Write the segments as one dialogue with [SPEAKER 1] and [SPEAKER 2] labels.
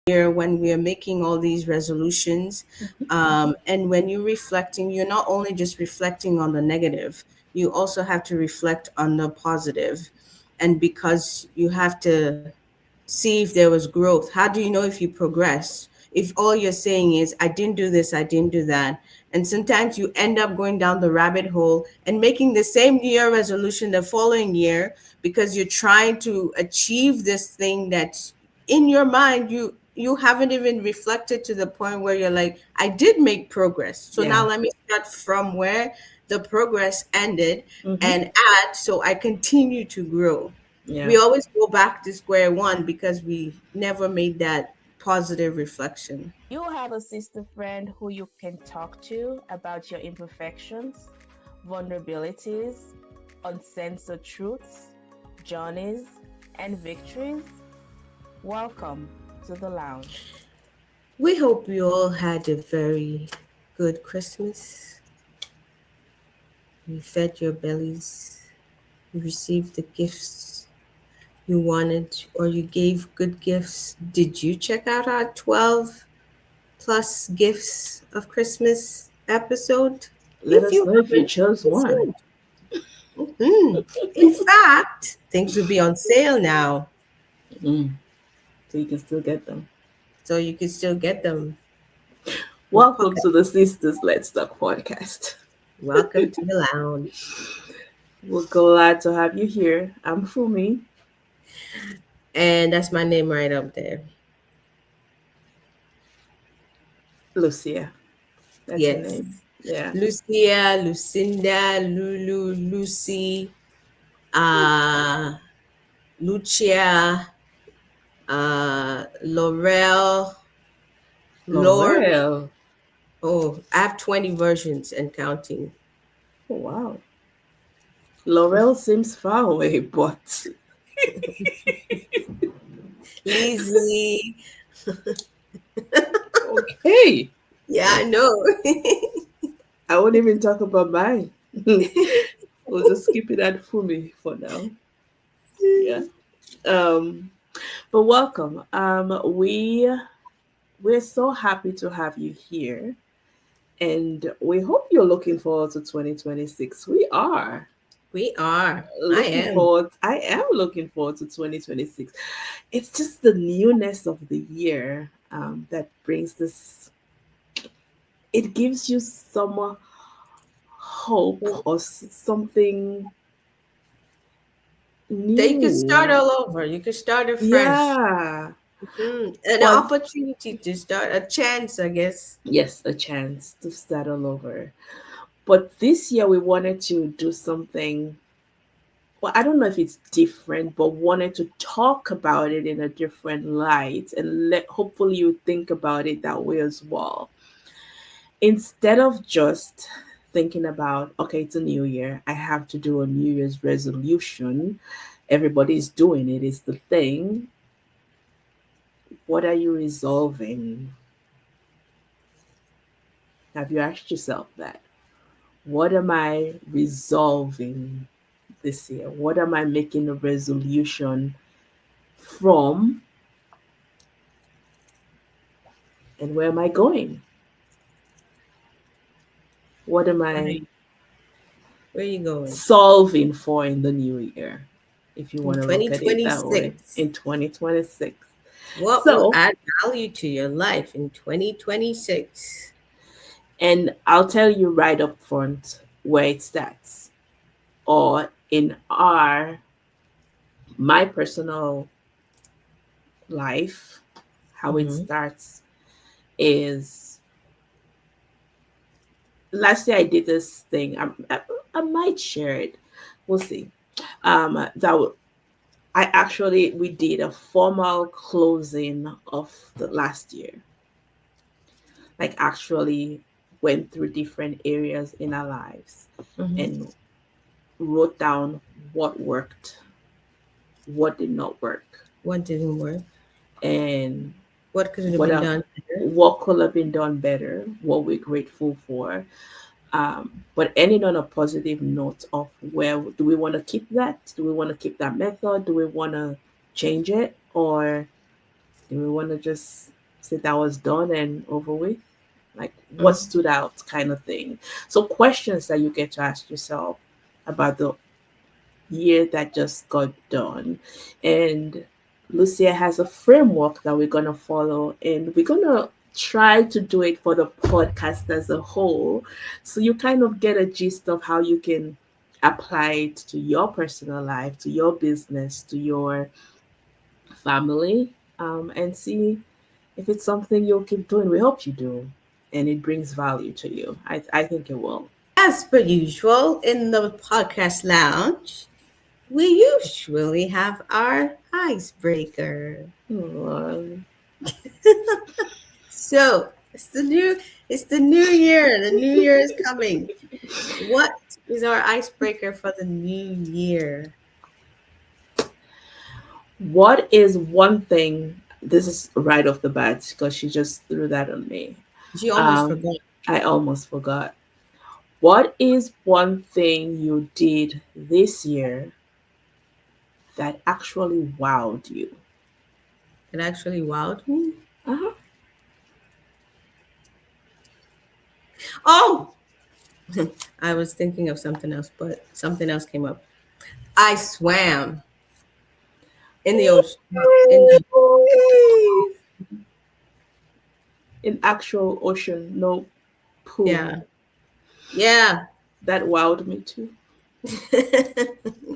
[SPEAKER 1] year when we are making all these resolutions, and when you're reflecting, you're not only just reflecting on the negative, you also have to reflect on the positive. And because you have to see if there was growth. How do you know if you progress? If all you're saying is, I didn't do this, I didn't do that. And sometimes you end up going down the rabbit hole and making the same New Year resolution the following year because you're trying to achieve this thing that in your mind you haven't even reflected to the point where you're like, I did make progress. So now
[SPEAKER 2] Yeah.
[SPEAKER 1] let me start from where the progress ended
[SPEAKER 2] Mm-hmm.
[SPEAKER 1] and add so I continue to grow.
[SPEAKER 2] Yeah.
[SPEAKER 1] We always go back to square one because we never made that positive reflection.
[SPEAKER 3] You have a sister friend who you can talk to about your imperfections, vulnerabilities, uncensored truths, journeys, and victories. Welcome to the lounge.
[SPEAKER 1] We hope you all had a very good Christmas. You fed your bellies, you received the gifts you wanted, or you gave good gifts. Did you check out our 12 plus gifts of Christmas episode?
[SPEAKER 2] Let
[SPEAKER 1] If
[SPEAKER 2] us
[SPEAKER 1] you
[SPEAKER 2] know if you
[SPEAKER 1] haven't,
[SPEAKER 2] chose one.
[SPEAKER 1] listen. In fact, things will be on sale now,
[SPEAKER 2] Mm. So you can still get them.
[SPEAKER 1] so you can still get them in
[SPEAKER 2] Welcome
[SPEAKER 1] pocket.
[SPEAKER 2] to the Sisters Let's Talk podcast.
[SPEAKER 1] Welcome to the lounge.
[SPEAKER 2] We're glad to have you here. I'm Fumi.
[SPEAKER 1] And that's my name right up there.
[SPEAKER 2] Lucia. That's your
[SPEAKER 1] Yes.
[SPEAKER 2] name. Yeah.
[SPEAKER 1] Lucia, Lucinda, Lulu, Lucy, uh, Lucia, Laurel, Lord.
[SPEAKER 2] Laurel.
[SPEAKER 1] Oh, I have 20 versions and counting.
[SPEAKER 2] Oh, wow. Laurel seems far away, but
[SPEAKER 1] Lizzie.
[SPEAKER 2] okay.
[SPEAKER 1] Yeah, I know.
[SPEAKER 2] I won't even talk about mine. We'll just keep it at Fumi for now. Yeah. Um, but welcome. We're so happy to have you here, and we hope you're looking forward to 2026. We are
[SPEAKER 1] We are. I
[SPEAKER 2] looking
[SPEAKER 1] am.
[SPEAKER 2] forward. I am looking forward to 2026. It's just the newness of the year that brings this. It gives you some hope or something
[SPEAKER 1] That you could start
[SPEAKER 2] new.
[SPEAKER 1] all over. You could start afresh.
[SPEAKER 2] Yeah.
[SPEAKER 1] An
[SPEAKER 2] But
[SPEAKER 1] opportunity to start, a chance, I guess.
[SPEAKER 2] yes, a chance to start all over. But this year we wanted to do something. Well, I don't know if it's different, but wanted to talk about it in a different light and let hopefully you think about it that way as well. Instead of just thinking about, okay, it's a new year, I have to do a New Year's resolution. Everybody's doing it, it's the thing. What are you resolving? Have you asked yourself that? What am I resolving this year? What am I making a resolution from? And where am I going? What am I
[SPEAKER 1] Right. Where are you going?
[SPEAKER 2] solving for in the new year? If you
[SPEAKER 1] In
[SPEAKER 2] want to look at it that way,
[SPEAKER 1] 2026.
[SPEAKER 2] in 2026.
[SPEAKER 1] What will
[SPEAKER 2] So,
[SPEAKER 1] add value to your life in 2026?
[SPEAKER 2] and I'll tell you right up front where it starts, or in my personal life, how it
[SPEAKER 1] Mm-hmm.
[SPEAKER 2] starts is last year I did this thing. I might share it. We'll see. I actually we did a formal closing of the last year. Like actually went through different areas in our lives
[SPEAKER 1] Mm-hmm.
[SPEAKER 2] and wrote down what worked, what did not work,
[SPEAKER 1] What didn't work?
[SPEAKER 2] and
[SPEAKER 1] What could have
[SPEAKER 2] what
[SPEAKER 1] been
[SPEAKER 2] else,
[SPEAKER 1] done better?
[SPEAKER 2] what could have been done better, what we're grateful for. But ending on a positive note of where do we want to keep that? Do we want to keep that method? Do we want to change it? Or do we want to just say that was done and over with? Like what stood out, kind of thing. So questions that you get to ask yourself about the year that just got done. And Lucia has a framework that we're going to follow, and we're going to try to do it for the podcast as a whole. So you kind of get a gist of how you can apply it to your personal life, to your business, to your family, and see if it's something you'll keep doing. We hope you do, and it brings value to you. I think it will.
[SPEAKER 1] As per usual, in the podcast lounge, we usually have our icebreaker.
[SPEAKER 2] Oh,
[SPEAKER 1] So it's the new year. The new year is coming. What is our icebreaker for the new year?
[SPEAKER 2] what is one thing? This is right off the bat because she just threw that on me.
[SPEAKER 1] She almost
[SPEAKER 2] Um,
[SPEAKER 1] forgot.
[SPEAKER 2] I almost forgot. What is one thing you did this year that actually wowed you?
[SPEAKER 1] It actually wowed me.
[SPEAKER 2] Uh-huh.
[SPEAKER 1] Oh, I was thinking of something else, but something else came up. I swam in the ocean. In the
[SPEAKER 2] In actual ocean, no pool.
[SPEAKER 1] yeah, yeah,
[SPEAKER 2] That wowed me too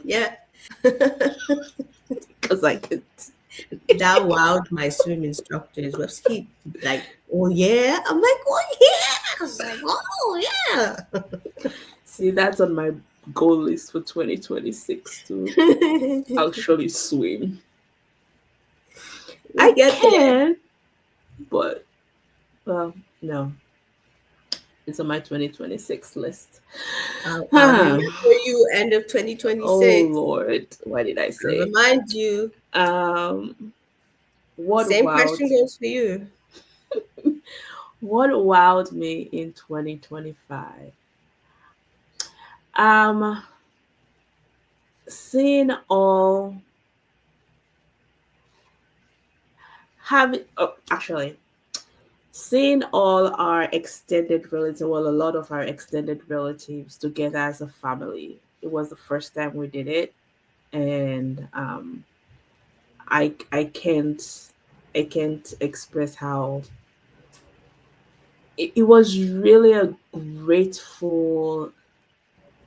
[SPEAKER 1] yeah.
[SPEAKER 2] because I could.
[SPEAKER 1] That wowed my swim instructor as well. He like, oh yeah. I'm like, oh yeah. I was like, oh yeah.
[SPEAKER 2] See, that's on my goal list for 2026 to actually swim. I
[SPEAKER 1] Get there.
[SPEAKER 2] can, but well, no, it's on my 2026 list.
[SPEAKER 1] I'll be here for you end of
[SPEAKER 2] Oh
[SPEAKER 1] 2026.
[SPEAKER 2] Lord, what did I
[SPEAKER 1] I'll
[SPEAKER 2] say?
[SPEAKER 1] remind you.
[SPEAKER 2] Um, what
[SPEAKER 1] Same
[SPEAKER 2] wowed
[SPEAKER 1] question goes for you.
[SPEAKER 2] what wowed me in 2025? Um, seeing all having actually seeing all our extended relatives, well, a lot of our extended relatives together as a family. It was the first time we did it, and I can't express how it was really a grateful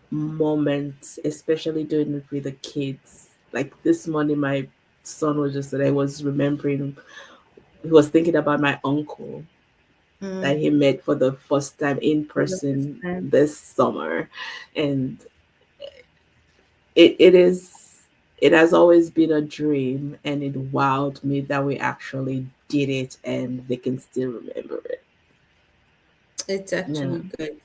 [SPEAKER 2] moment, especially doing it with the kids. Like this morning, my son was just that I was remembering. He was thinking about my uncle that
[SPEAKER 1] Mm,
[SPEAKER 2] he met for the first time in
[SPEAKER 1] for the first
[SPEAKER 2] person
[SPEAKER 1] time.
[SPEAKER 2] this summer, and it has always been a dream, and it wowed me that we actually did it, and they can still remember it.
[SPEAKER 1] It's
[SPEAKER 2] Yeah,
[SPEAKER 1] actually good.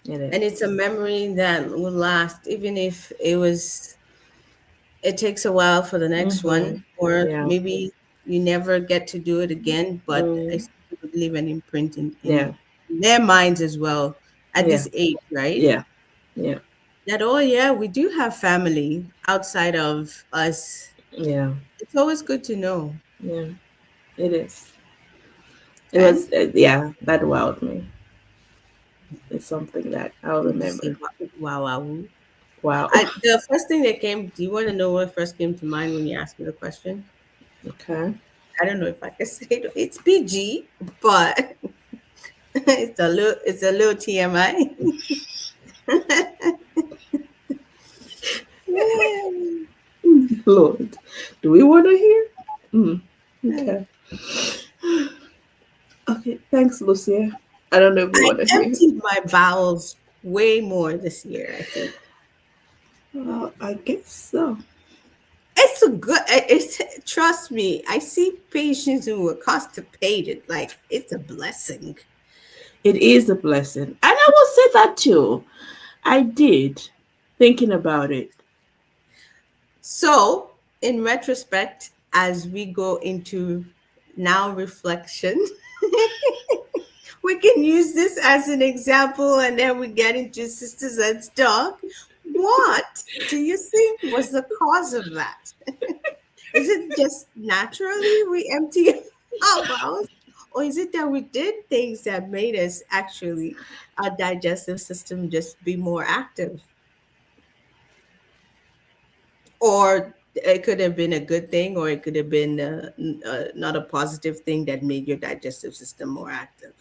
[SPEAKER 2] it
[SPEAKER 1] And it's
[SPEAKER 2] is.
[SPEAKER 1] a memory that will last, even if it takes a while for the next
[SPEAKER 2] Mm-hmm.
[SPEAKER 1] one, or
[SPEAKER 2] Yeah.
[SPEAKER 1] maybe you never get to do it again, but I
[SPEAKER 2] Mm,
[SPEAKER 1] still would leave an imprint in
[SPEAKER 2] yeah.
[SPEAKER 1] their minds as well at
[SPEAKER 2] Yeah.
[SPEAKER 1] this age, right?
[SPEAKER 2] Yeah. Yeah.
[SPEAKER 1] That, oh, yeah, we do have family outside of us.
[SPEAKER 2] Yeah.
[SPEAKER 1] It's always good to know.
[SPEAKER 2] Yeah. It is. It
[SPEAKER 1] Okay.
[SPEAKER 2] was. Yeah. That wowed me. It's something that I'll
[SPEAKER 1] Did you say
[SPEAKER 2] remember.
[SPEAKER 1] wow, wow, woo?
[SPEAKER 2] Wow.
[SPEAKER 1] The first thing that came, do you want to know what first came to mind when you asked me the question?
[SPEAKER 2] Okay.
[SPEAKER 1] I don't know if I can say it. It's PG, but it's a little TMI.
[SPEAKER 2] Lord, do we want to hear? Mm, okay. Okay. Thanks, Lucia. I don't know if you
[SPEAKER 1] I
[SPEAKER 2] want to hear.
[SPEAKER 1] emptied my bowels way more this year, I think.
[SPEAKER 2] I guess so.
[SPEAKER 1] It's a good, it's, trust me, I see patients who were constipated. Like, it's a blessing.
[SPEAKER 2] It is a blessing. And I will say that too. I did, thinking about it.
[SPEAKER 1] So, in retrospect, as we go into now reflection, we can use this as an example and then we get into Sisters Let's Talk. What do you think was the cause of that? Is it just naturally we empty our bowels? Or is it that we did things that made us actually, our digestive system just be more active? Or it could have been a good thing, or it could have been not a positive thing that made your digestive system more active.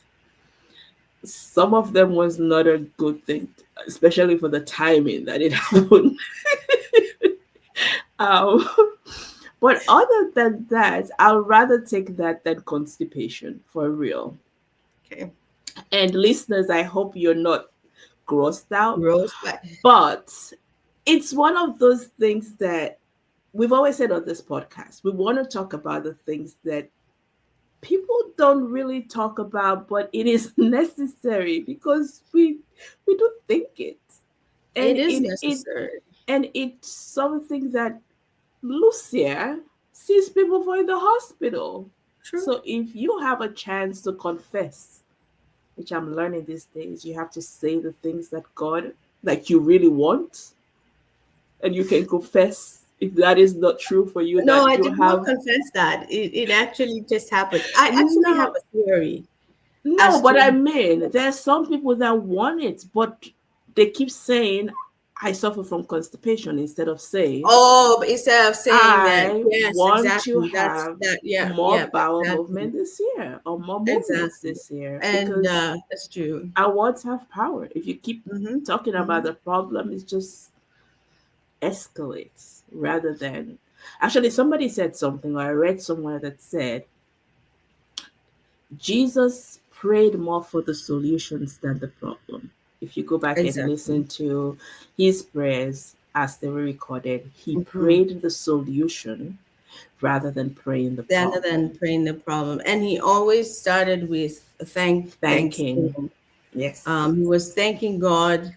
[SPEAKER 2] Some of them was not a good thing, especially for the timing that it happened. um, but other than that, I'd rather take that than constipation for real.
[SPEAKER 1] Okay.
[SPEAKER 2] And listeners, I hope you're not grossed out,
[SPEAKER 1] Gross, but
[SPEAKER 2] but it's one of those things that we've always said on this podcast. We want to talk about the things that people don't really talk about, but it is necessary because we do think it, and
[SPEAKER 1] it is
[SPEAKER 2] it
[SPEAKER 1] necessary.
[SPEAKER 2] and it's something that Lucia sees people for in the hospital.
[SPEAKER 1] True.
[SPEAKER 2] So if you have a chance to confess, which I'm learning these days, you have to say the things that God, like you really want, and you can confess if that is not true for you,
[SPEAKER 1] No,
[SPEAKER 2] that
[SPEAKER 1] I
[SPEAKER 2] you
[SPEAKER 1] did not
[SPEAKER 2] have.
[SPEAKER 1] confess that. It actually just happened. I actually have
[SPEAKER 2] No,
[SPEAKER 1] a theory
[SPEAKER 2] no,
[SPEAKER 1] as
[SPEAKER 2] but I
[SPEAKER 1] to.
[SPEAKER 2] mean, there's some people that want it, but they keep saying, I suffer from constipation instead of saying,
[SPEAKER 1] Oh, but instead of saying that,
[SPEAKER 2] I
[SPEAKER 1] yes,
[SPEAKER 2] want to
[SPEAKER 1] exactly. That's
[SPEAKER 2] have
[SPEAKER 1] that. Yeah,
[SPEAKER 2] more
[SPEAKER 1] yeah,
[SPEAKER 2] bowel
[SPEAKER 1] exactly,
[SPEAKER 2] movement this year or more movements
[SPEAKER 1] exactly.
[SPEAKER 2] this year
[SPEAKER 1] And
[SPEAKER 2] because
[SPEAKER 1] that's true.
[SPEAKER 2] I want to have power. If you keep
[SPEAKER 1] Mm-hmm.
[SPEAKER 2] talking about
[SPEAKER 1] Mm-hmm.
[SPEAKER 2] the problem, it just escalates rather than. Actually, somebody said something, or I read somewhere that said Jesus prayed more for the solutions than the problem. If you go back and
[SPEAKER 1] Exactly.
[SPEAKER 2] listen to his prayers as they were recorded, he
[SPEAKER 1] Mm-hmm.
[SPEAKER 2] prayed the solution rather than praying the
[SPEAKER 1] Rather than
[SPEAKER 2] problem.
[SPEAKER 1] praying the problem, and he always started with
[SPEAKER 2] Thanking.
[SPEAKER 1] thanksgiving.
[SPEAKER 2] Yes.
[SPEAKER 1] He was thanking God,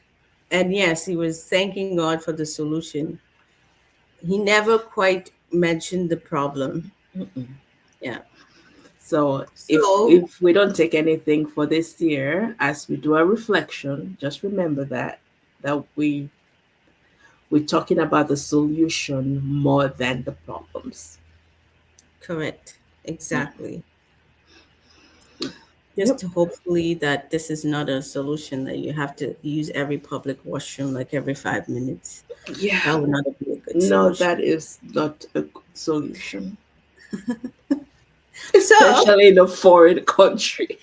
[SPEAKER 1] and yes, he was thanking God for the solution. He never quite mentioned the problem.
[SPEAKER 2] Mm-mm.
[SPEAKER 1] Yeah.
[SPEAKER 2] So
[SPEAKER 1] So
[SPEAKER 2] if we don't take anything for this year, as we do a reflection, just remember that we're talking about the solution more than the problems.
[SPEAKER 1] correct.
[SPEAKER 2] Yeah.
[SPEAKER 1] Exactly. Just
[SPEAKER 2] Yep.
[SPEAKER 1] to hopefully that this is not a solution that you have to use every public washroom like every 5 minutes. That
[SPEAKER 2] Yeah.
[SPEAKER 1] would not be a good
[SPEAKER 2] No,
[SPEAKER 1] solution.
[SPEAKER 2] that is not a good solution,
[SPEAKER 1] So,
[SPEAKER 2] especially in a foreign country.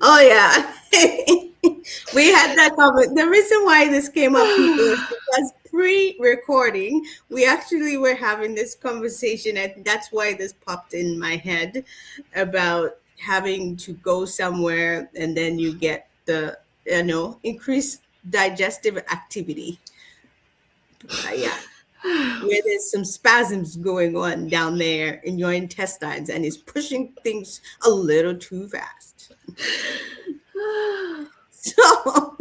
[SPEAKER 1] oh yeah. We had that comment. The reason why this came up, people, is because pre-recording, we actually were having this conversation, and that's why this popped in my head about having to go somewhere and then you get the increased digestive activity. Yeah, where there's some spasms going on down there in your intestines, and it's pushing things a little too fast. So,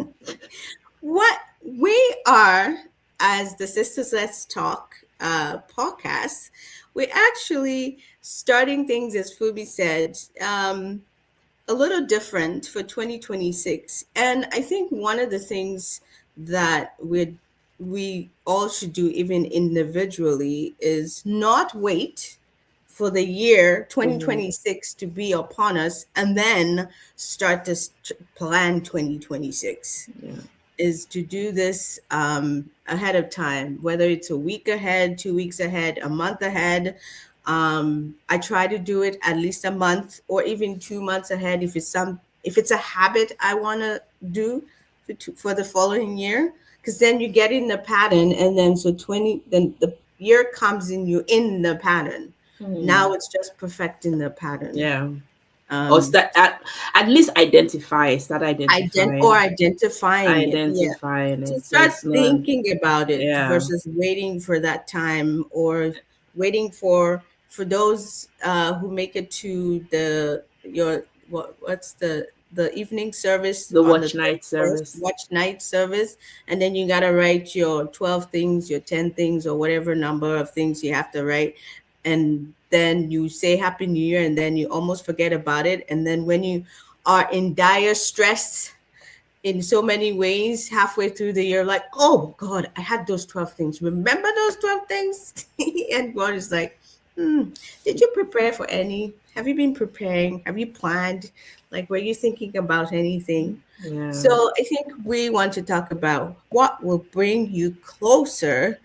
[SPEAKER 1] what we are, as the Sisters Let's Talk podcast, we're actually starting things, as Fubi said, a little different for 2026. And I think one of the things that we all should do, even individually, is not wait for the year
[SPEAKER 2] Mhm.
[SPEAKER 1] 2026 to be upon us and then start to plan 2026.
[SPEAKER 2] Yeah.
[SPEAKER 1] Is to do this ahead of time, whether it's a week ahead, 2 weeks ahead, a month ahead. I try to do it at least a month or even 2 months ahead if it's a habit I want to do for the following year, because then you get in the pattern, and then so 20 then the year comes in, you in the pattern. Now
[SPEAKER 2] Hmm.
[SPEAKER 1] it's just perfecting the pattern.
[SPEAKER 2] Yeah. Or
[SPEAKER 1] Um,
[SPEAKER 2] start at least identify. Start identifying.
[SPEAKER 1] identifying it, yeah.
[SPEAKER 2] Identifying
[SPEAKER 1] To
[SPEAKER 2] it. So
[SPEAKER 1] start
[SPEAKER 2] it's not.
[SPEAKER 1] thinking about it
[SPEAKER 2] Yeah.
[SPEAKER 1] versus waiting for that time, or waiting for those who make it to the your what's the evening service
[SPEAKER 2] The
[SPEAKER 1] on the
[SPEAKER 2] watch night
[SPEAKER 1] 31st,
[SPEAKER 2] service.
[SPEAKER 1] watch night service, and then you got to write your 12 things, your 10 things, or whatever number of things you have to write, and then you say happy new year, and then you almost forget about it, and then when you are in dire stress in so many ways halfway through the year, like, oh God, I had those 12 things, remember those 12 things? And God is like, Hmm. Did you prepare for any? Have you been preparing? Have you planned? Like, were you thinking about anything?
[SPEAKER 2] Yeah.
[SPEAKER 1] So, I think we want to talk about what will bring you closer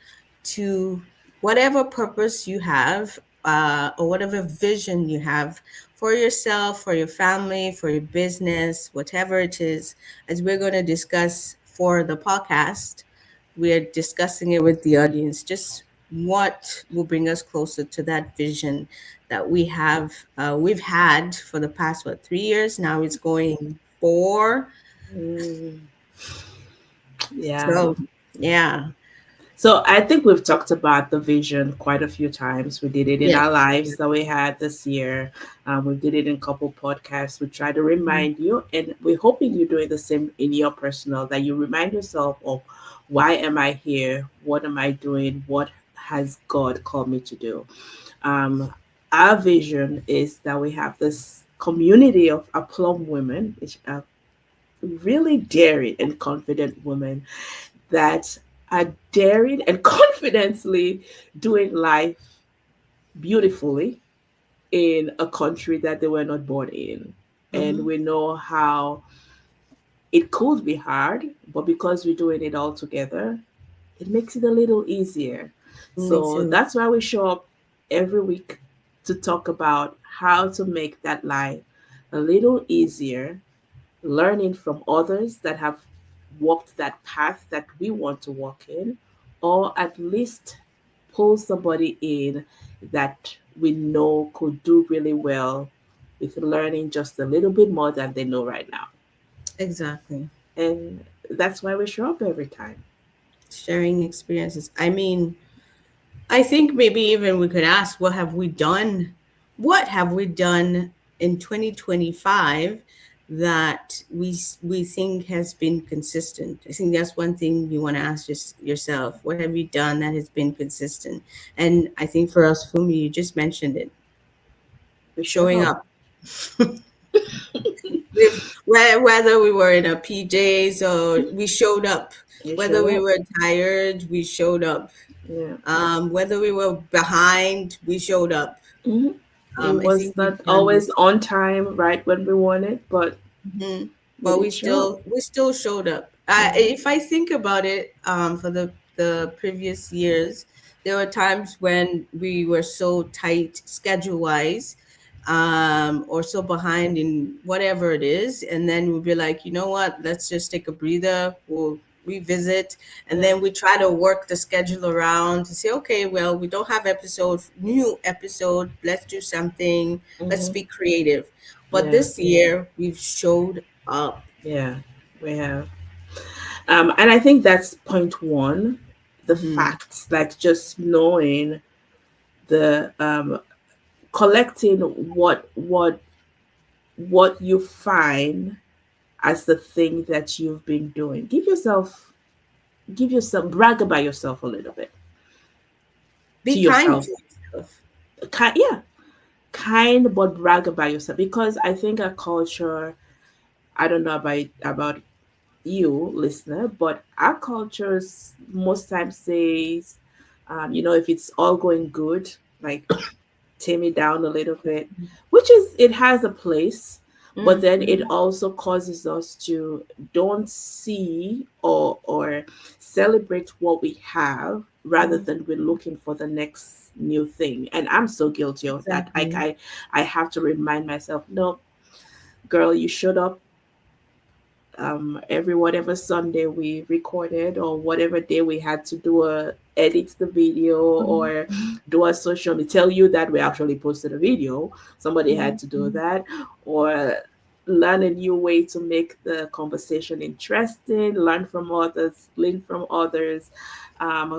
[SPEAKER 1] to whatever purpose you have, or whatever vision you have for yourself, for your family, for your business, whatever it is. As we're going to discuss for the podcast, we're discussing it with the audience. Just what will bring us closer to that vision that we've had for the past, what, 3 years now? It's going 4.
[SPEAKER 2] Mm, yeah.
[SPEAKER 1] So yeah.
[SPEAKER 2] So I think we've talked about the vision quite a few times. We did it in
[SPEAKER 1] Yes.
[SPEAKER 2] our lives that we had this year. We did it in a couple podcasts. We try to
[SPEAKER 1] Mhm.
[SPEAKER 2] remind you, and we're hoping you're doing the same in your personal, that you remind yourself of, why am I here? What am I doing? What has God called me to do? Um, our vision is that we have this community of aplomb women, which are really daring and confident women that are daring and confidently doing life beautifully in a country that they were not born in. And
[SPEAKER 1] Mhm.
[SPEAKER 2] we know how it could be hard, but because we're doing it all together, it makes it a little easier.
[SPEAKER 1] Makes
[SPEAKER 2] So
[SPEAKER 1] it.
[SPEAKER 2] that's why we show up every week to talk about how to make that life a little easier, learning from others that have walked that path that we want to walk in, or at least pull somebody in that we know could do really well with learning just a little bit more than they know right now.
[SPEAKER 1] Exactly.
[SPEAKER 2] And that's why we show up every time.
[SPEAKER 1] Sharing experiences. I mean, I think maybe even we could ask, what have we done? What have we done in 2025 that we think has been consistent? I think that's one thing you want to ask just yourself. What have you done that has been consistent? And I think for us, Fumi, you just mentioned it,
[SPEAKER 2] We show
[SPEAKER 1] showing
[SPEAKER 2] up.
[SPEAKER 1] up. Whether we were in our PJs or we showed up,
[SPEAKER 2] You
[SPEAKER 1] whether
[SPEAKER 2] show
[SPEAKER 1] we
[SPEAKER 2] up.
[SPEAKER 1] were tired, we showed up.
[SPEAKER 2] Yeah.
[SPEAKER 1] Whether we were behind, we showed up.
[SPEAKER 2] Hmm. It
[SPEAKER 1] I
[SPEAKER 2] was
[SPEAKER 1] think we've
[SPEAKER 2] not
[SPEAKER 1] done.
[SPEAKER 2] always on time, right when we want it, but
[SPEAKER 1] Mhm.
[SPEAKER 2] we
[SPEAKER 1] But
[SPEAKER 2] did show up.
[SPEAKER 1] we still showed up.
[SPEAKER 2] Hmm.
[SPEAKER 1] If I think about it, for the previous years, there were times when we were so tight schedule wise, or so behind in whatever it is, and then we'd be like, you know what, let's just take a breather. We'll revisit, and
[SPEAKER 2] Yeah.
[SPEAKER 1] then we try to work the schedule around to say, okay, well, we don't have new episode. Let's do something. Let's
[SPEAKER 2] Hmm.
[SPEAKER 1] be creative. But
[SPEAKER 2] Yeah.
[SPEAKER 1] this year we've showed up.
[SPEAKER 2] Yeah. We have. And I think that's point one, the
[SPEAKER 1] Hmm.
[SPEAKER 2] facts, like just knowing the collecting what you find as the thing that you've been doing. Give yourself brag about yourself a little bit to
[SPEAKER 1] Be kind
[SPEAKER 2] yourself.
[SPEAKER 1] to yourself.
[SPEAKER 2] Yeah, kind, but brag about yourself, because I think our culture, I don't know about you, listener, but our cultures most times says, if it's all going good, like tame it down a little bit, which is, it has a place, but then it
[SPEAKER 1] Mm-hmm.
[SPEAKER 2] also causes us to don't see or celebrate what we have, rather
[SPEAKER 1] Mm-hmm.
[SPEAKER 2] than we're looking for the next new thing. And I'm so guilty of that.
[SPEAKER 1] Exactly.
[SPEAKER 2] I have to remind myself, no, girl, you showed up every whatever Sunday we recorded, or whatever day we had to do a edit the video or
[SPEAKER 1] Mm-hmm.
[SPEAKER 2] do a social media, tell you that we actually posted a video. Somebody had to do
[SPEAKER 1] Mm-hmm.
[SPEAKER 2] that, or learn a new way to make the conversation interesting, learn from others, glean from others,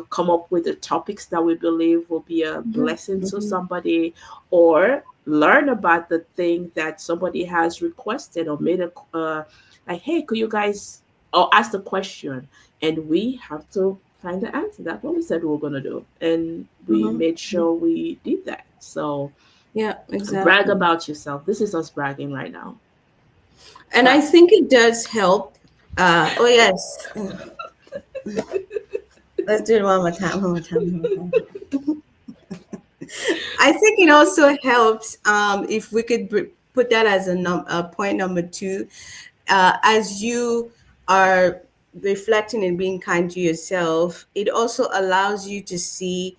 [SPEAKER 2] come up with the topics that we believe will be a blessing to
[SPEAKER 1] Mm-hmm.
[SPEAKER 2] somebody, or learn about the thing that somebody has requested or made a like, hey, could you guys, or ask the question, and we have to find the answer. That's what we said we were going to do, and we made
[SPEAKER 1] Mm-hmm.
[SPEAKER 2] sure we did that. So
[SPEAKER 1] Yeah,
[SPEAKER 2] brag
[SPEAKER 1] exactly.
[SPEAKER 2] about yourself. This is us bragging right now.
[SPEAKER 1] And I
[SPEAKER 2] Brag.
[SPEAKER 1] think it does help. Oh yes. Let's do it one more time. One more time. One more time. I think it also helps if we could put that as point number two. As you are reflecting and being kind to yourself, it also allows you to see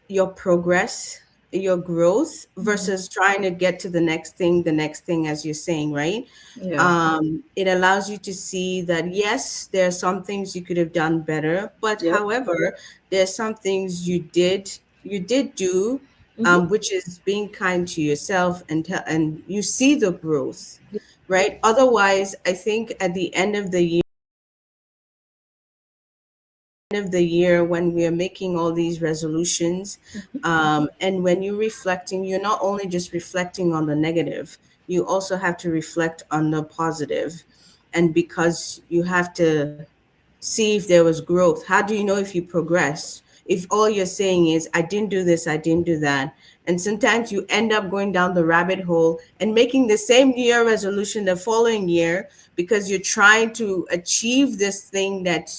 [SPEAKER 1] your progress, your growth versus trying to get to the next thing, as you're saying, right?
[SPEAKER 2] Yeah.
[SPEAKER 1] It allows you to see that yes, there are some things you could have done better, but
[SPEAKER 2] Yep.
[SPEAKER 1] however, there are some things you did do,
[SPEAKER 2] Hmm.
[SPEAKER 1] which is being kind to yourself and you see the growth, right? Otherwise, I think at the end of the year when we are making all these resolutions, and when you're reflecting, you're not only just reflecting on the negative, you also have to reflect on the positive. And because you have to see if there was growth. How do you know if you progressed? If all you're saying is, I didn't do this, I didn't do that. And sometimes you end up going down the rabbit hole and making the same New Year resolution the following year because you're trying to achieve this thing that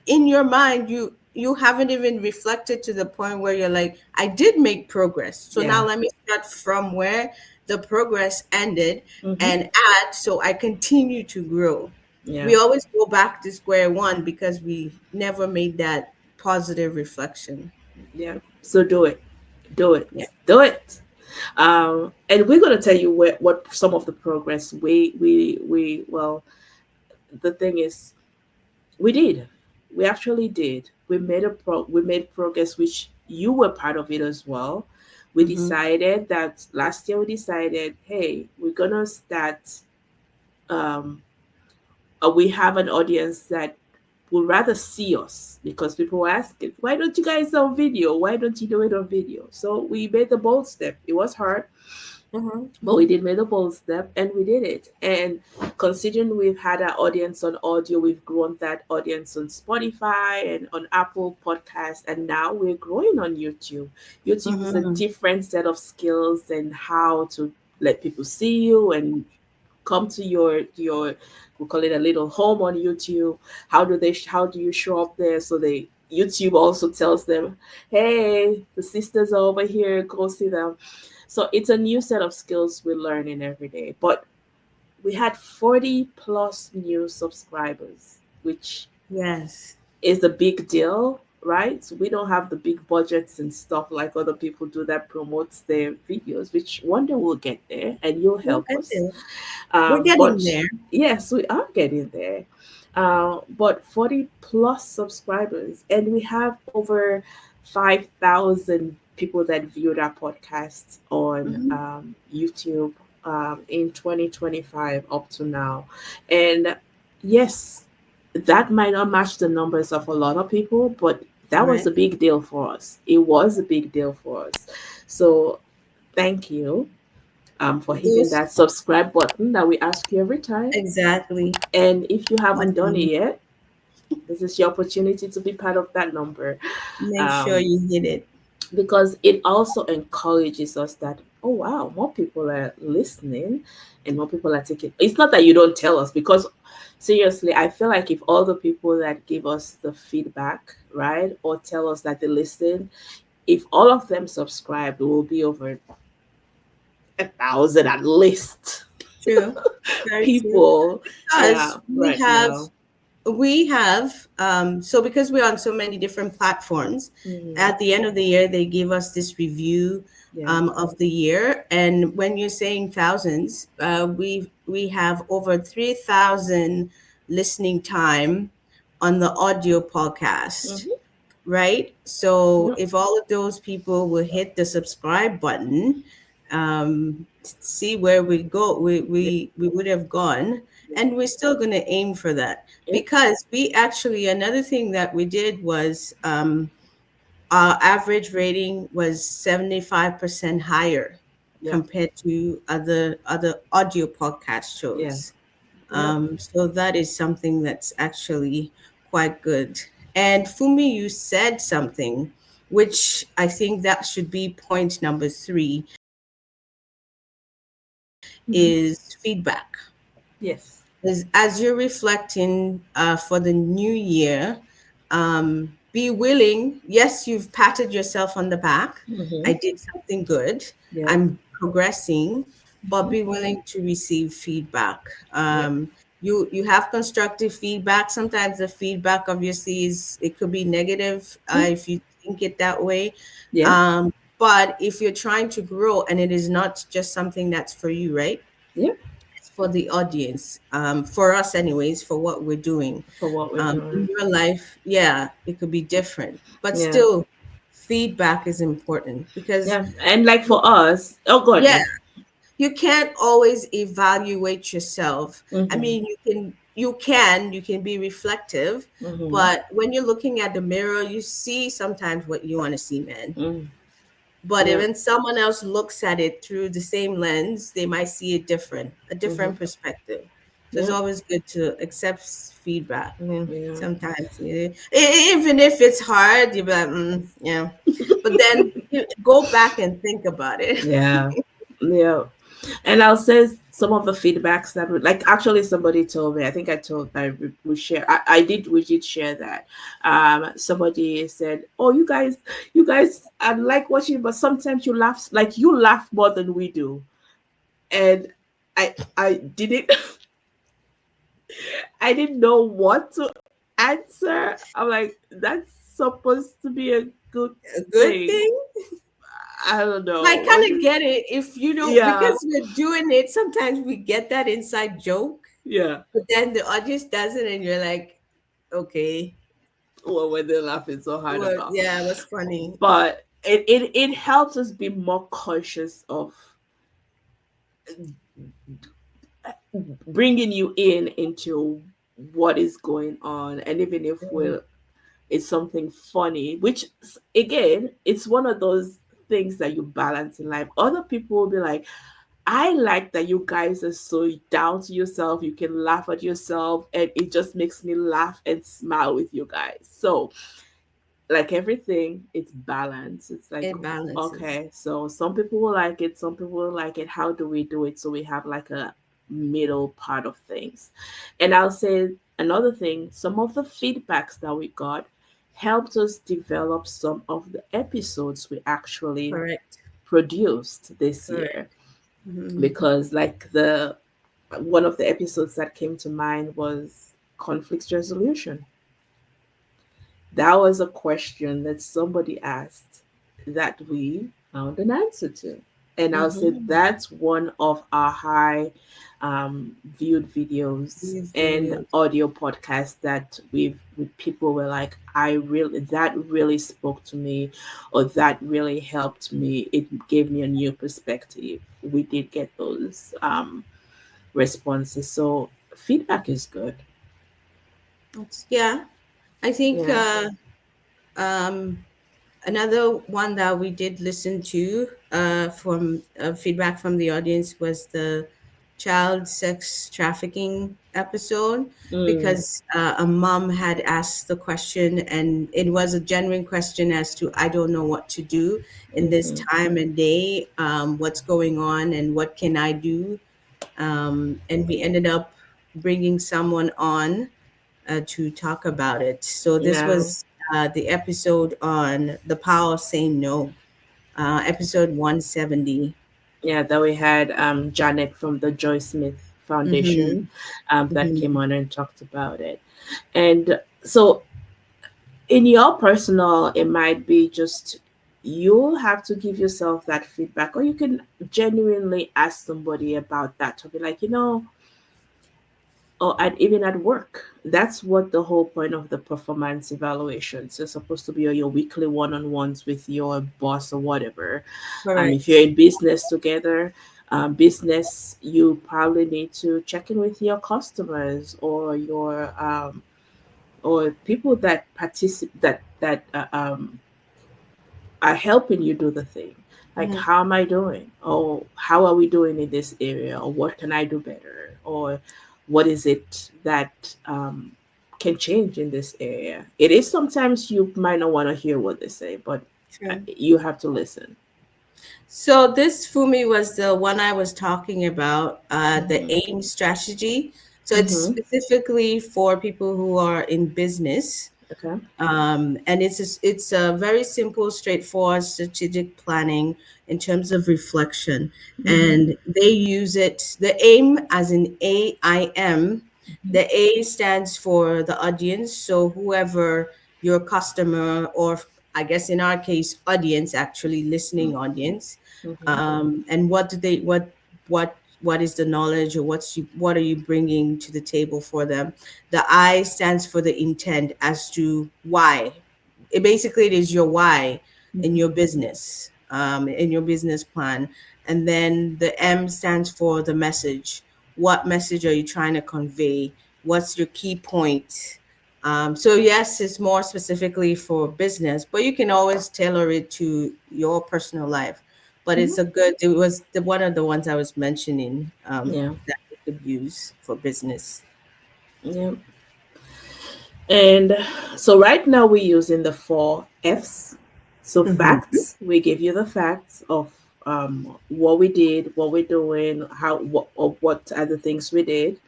[SPEAKER 1] in your mind you haven't even reflected to the point where you're like, I did make progress. So now
[SPEAKER 2] Yeah.
[SPEAKER 1] let me start from where the progress ended
[SPEAKER 2] Hmm.
[SPEAKER 1] and add so I continue to grow.
[SPEAKER 2] Yeah.
[SPEAKER 1] We always go back to square one because we never made that positive reflection.
[SPEAKER 2] Yeah. So do it. Do it.
[SPEAKER 1] Yeah.
[SPEAKER 2] Do it. And we're going to tell you what some of the progress well, the thing is, we did. We actually did. We made progress, which you were part of it as well. We
[SPEAKER 1] Mm-hmm.
[SPEAKER 2] decided that last year we decided, hey, we're gonna start. Um, we have an audience that would rather see us because people were asking, why don't you guys on video? Why don't you do it on video? So we made the bold step. It was hard,
[SPEAKER 1] Mm-hmm.
[SPEAKER 2] but we did make a bold step and we did it. And considering we've had our audience on audio, we've grown that audience on Spotify and on Apple Podcasts, and now we're growing on YouTube. YouTube is a
[SPEAKER 1] Mm-hmm.
[SPEAKER 2] different set of skills and how to let people see you and come to your we call it a little home on YouTube. How do you show up there so they YouTube also tells them, hey, the sisters are over here, go see them. So it's a new set of skills we're learning every day. But we had 40 plus new subscribers, which
[SPEAKER 1] Yes.
[SPEAKER 2] is a big deal, right? So we don't have the big budgets and stuff like other people do that promotes their videos, which one day we'll get there and you'll
[SPEAKER 1] We'll
[SPEAKER 2] help
[SPEAKER 1] get
[SPEAKER 2] us.
[SPEAKER 1] there. We're
[SPEAKER 2] But
[SPEAKER 1] getting there.
[SPEAKER 2] yes, we are getting there. But 40 plus subscribers, and we have over 5,000 people that viewed our podcast on
[SPEAKER 1] Mm-hmm.
[SPEAKER 2] YouTube in 2025 up to now. And yes, that might not match the numbers of a lot of people, but that was
[SPEAKER 1] Right.
[SPEAKER 2] a big deal for us. It was a big deal for us. So thank you for hitting
[SPEAKER 1] Those
[SPEAKER 2] that subscribe button that we ask you every time.
[SPEAKER 1] exactly.
[SPEAKER 2] And if you haven't done it
[SPEAKER 1] And
[SPEAKER 2] yet, this is your opportunity to be part of that number,
[SPEAKER 1] make sure
[SPEAKER 2] um,
[SPEAKER 1] you hit it.
[SPEAKER 2] because it also encourages us that, oh, wow, more people are listening and more people are taking. It's not that you don't tell us, because seriously, I feel like if all the people that give us the feedback, right, or tell us that they listen, if all of them subscribe, it will be over 1,000 at least
[SPEAKER 1] True. Very true.
[SPEAKER 2] people. Yeah,
[SPEAKER 1] Because
[SPEAKER 2] right now.
[SPEAKER 1] we have so because we're on so many different platforms,
[SPEAKER 2] Mhm.
[SPEAKER 1] at the end of the year they give us this review
[SPEAKER 2] Yeah.
[SPEAKER 1] of the year, and when you're saying thousands, we have over 3,000 listening time on the audio podcast,
[SPEAKER 2] Hmm.
[SPEAKER 1] right? So
[SPEAKER 2] Yep.
[SPEAKER 1] if all of those people will hit the subscribe button, see where
[SPEAKER 2] Yep.
[SPEAKER 1] we would have gone,
[SPEAKER 2] Yep.
[SPEAKER 1] and we're still going to aim for that
[SPEAKER 2] Yep.
[SPEAKER 1] because we actually another thing that we did was our average rating was 75% higher
[SPEAKER 2] Yep.
[SPEAKER 1] compared to other audio podcast
[SPEAKER 2] Yeah.
[SPEAKER 1] shows.
[SPEAKER 2] Yep.
[SPEAKER 1] So that is something that's actually quite good. And Fumi, you said something, which I think that should be point number three,
[SPEAKER 2] Hmm.
[SPEAKER 1] is feedback.
[SPEAKER 2] Yes.
[SPEAKER 1] As you're reflecting for the new year, be willing. Yes, you've patted yourself on the back. I
[SPEAKER 2] Mm-hmm.
[SPEAKER 1] did something good.
[SPEAKER 2] Yeah.
[SPEAKER 1] I'm progressing, but
[SPEAKER 2] Mm-hmm.
[SPEAKER 1] be willing to receive feedback.
[SPEAKER 2] Yeah.
[SPEAKER 1] You have constructive feedback. Sometimes the feedback obviously is, it could be negative
[SPEAKER 2] Mm.
[SPEAKER 1] if you think it that way.
[SPEAKER 2] Yeah.
[SPEAKER 1] But if you're trying to grow and it is not just something that's for you, right?
[SPEAKER 2] Yeah.
[SPEAKER 1] It's for the audience, for us anyways, for what we're doing.
[SPEAKER 2] For what we're
[SPEAKER 1] In
[SPEAKER 2] doing.
[SPEAKER 1] your life, yeah, it could be different, but
[SPEAKER 2] Yeah.
[SPEAKER 1] still, feedback is important because,
[SPEAKER 2] Yeah. And like for us, oh God,
[SPEAKER 1] yeah,
[SPEAKER 2] yeah.
[SPEAKER 1] you can't always evaluate yourself. I
[SPEAKER 2] Mm-hmm.
[SPEAKER 1] mean, you can be reflective,
[SPEAKER 2] Mm-hmm.
[SPEAKER 1] but when you're looking at the mirror, you see sometimes what you want to see, man.
[SPEAKER 2] Mm.
[SPEAKER 1] But
[SPEAKER 2] Yeah.
[SPEAKER 1] when someone else looks at it through the same lens, they might see it different, a
[SPEAKER 2] Mm-hmm.
[SPEAKER 1] different perspective. So it's
[SPEAKER 2] Yeah.
[SPEAKER 1] always good to accept feedback. I mean,
[SPEAKER 2] Yeah.
[SPEAKER 1] sometimes, even if it's hard, you're like, yeah. But then you go back and think about it.
[SPEAKER 2] Yeah. Yeah. And I'll say some of the feedbacks that like actually somebody told me. I think I told we share. We did share that. Somebody said, "Oh, you guys, I like watching, but sometimes you laugh more than we do." And I didn't I didn't know what to answer. I'm like, that's supposed to be a good
[SPEAKER 1] A good
[SPEAKER 2] thing.
[SPEAKER 1] thing.
[SPEAKER 2] I don't
[SPEAKER 1] I
[SPEAKER 2] know what.
[SPEAKER 1] kind of get it if you don't,
[SPEAKER 2] Yeah.
[SPEAKER 1] because we're doing it. Sometimes we get that inside joke,
[SPEAKER 2] Yeah.
[SPEAKER 1] but then the audience doesn't, and you're like, okay,
[SPEAKER 2] Well, when they're laughing so hard
[SPEAKER 1] well,
[SPEAKER 2] about.
[SPEAKER 1] yeah, it was funny.
[SPEAKER 2] But it helps us be more conscious of bringing you into what is going on, and even if
[SPEAKER 1] Mhm.
[SPEAKER 2] we're it's something funny, which again, it's one of those things that you balance in life. Other people will be like, I like that you guys are so down to yourself, you can laugh at yourself, and it just makes me laugh and smile with you guys. So like everything, it's balance. It's like,
[SPEAKER 1] It balances.
[SPEAKER 2] okay, so some people will like it, some people will like it. How do we do it so we have like a middle part of things? And I'll say another thing, some of the feedbacks that we got helped us develop some of the episodes we actually
[SPEAKER 1] Correct.
[SPEAKER 2] produced this
[SPEAKER 1] Correct.
[SPEAKER 2] year.
[SPEAKER 1] Mhm.
[SPEAKER 2] Because like the one of the episodes that came to mind was conflict resolution. That was a question that somebody asked that we found an answer to. And I'll say
[SPEAKER 1] Mhm.
[SPEAKER 2] that's one of our high viewed videos
[SPEAKER 1] These
[SPEAKER 2] and
[SPEAKER 1] videos.
[SPEAKER 2] audio podcasts that with people were like, I really, that really spoke to me, or that really helped me. It gave me a new perspective. We did get those responses. So feedback is good.
[SPEAKER 1] Yeah, I think
[SPEAKER 2] Yeah.
[SPEAKER 1] um, another one that we did listen to from feedback from the audience was the child sex trafficking episode,
[SPEAKER 2] Mm,
[SPEAKER 1] because a mom had asked the question, and it was a genuine question as to, I don't know what to do in this
[SPEAKER 2] mm-hmm.
[SPEAKER 1] time and day, what's going on and what can I do. And we ended up bringing someone on to talk about it. So this
[SPEAKER 2] Yeah.
[SPEAKER 1] was the episode on the power of saying no, episode 170.
[SPEAKER 2] Yeah, that we had Janet from the Joy Smith Foundation
[SPEAKER 1] Mm-hmm.
[SPEAKER 2] that came
[SPEAKER 1] Mm-hmm.
[SPEAKER 2] on and talked about it. And so, in your personal, it might be just you have to give yourself that feedback, or you can genuinely ask somebody about that to be like, or even at work. That's what the whole point of the performance evaluations is supposed to be, or your weekly one-on-ones with your boss or whatever. If you're
[SPEAKER 1] Correct.
[SPEAKER 2] in business together, business, you probably need to check in with your customers or your or people that participate that are helping you do the thing. Like,
[SPEAKER 1] Mhm.
[SPEAKER 2] how am I doing? Or how are we doing in this area? Or what can I do better? Or what is it that can change in this area? It is sometimes you might not want to hear what they say, but
[SPEAKER 1] True.
[SPEAKER 2] you have to listen.
[SPEAKER 1] So this Fumi was the one I was talking about, the
[SPEAKER 2] Mm-hmm.
[SPEAKER 1] AIM strategy. So it's
[SPEAKER 2] Mm-hmm.
[SPEAKER 1] specifically for people who are in business.
[SPEAKER 2] Okay.
[SPEAKER 1] And it's a very simple, straightforward strategic planning in terms of reflection.
[SPEAKER 2] Mm-hmm.
[SPEAKER 1] And they use it, the AIM, as in AIM. The A stands for the audience. So whoever your customer, or I guess in our case, audience, actually listening audience.
[SPEAKER 2] Mm-hmm.
[SPEAKER 1] And what do they, what is the knowledge, or what are you bringing to the table for them? The I stands for the intent, as to why. It is your why in
[SPEAKER 2] Mm-hmm.
[SPEAKER 1] your business, in your business plan. And then the M stands for the message. What message are you trying to convey? What's your key point? So yes, it's more specifically for business, but you can always tailor it to your personal life. But
[SPEAKER 2] Mm-hmm.
[SPEAKER 1] it was one of the ones I was mentioning,
[SPEAKER 2] Yeah.
[SPEAKER 1] that you could use for business.
[SPEAKER 2] Yeah. And so right now we're using the four F's. So
[SPEAKER 1] Mm-hmm.
[SPEAKER 2] facts, we give you the facts of what we did, what we're doing, what are the things we did,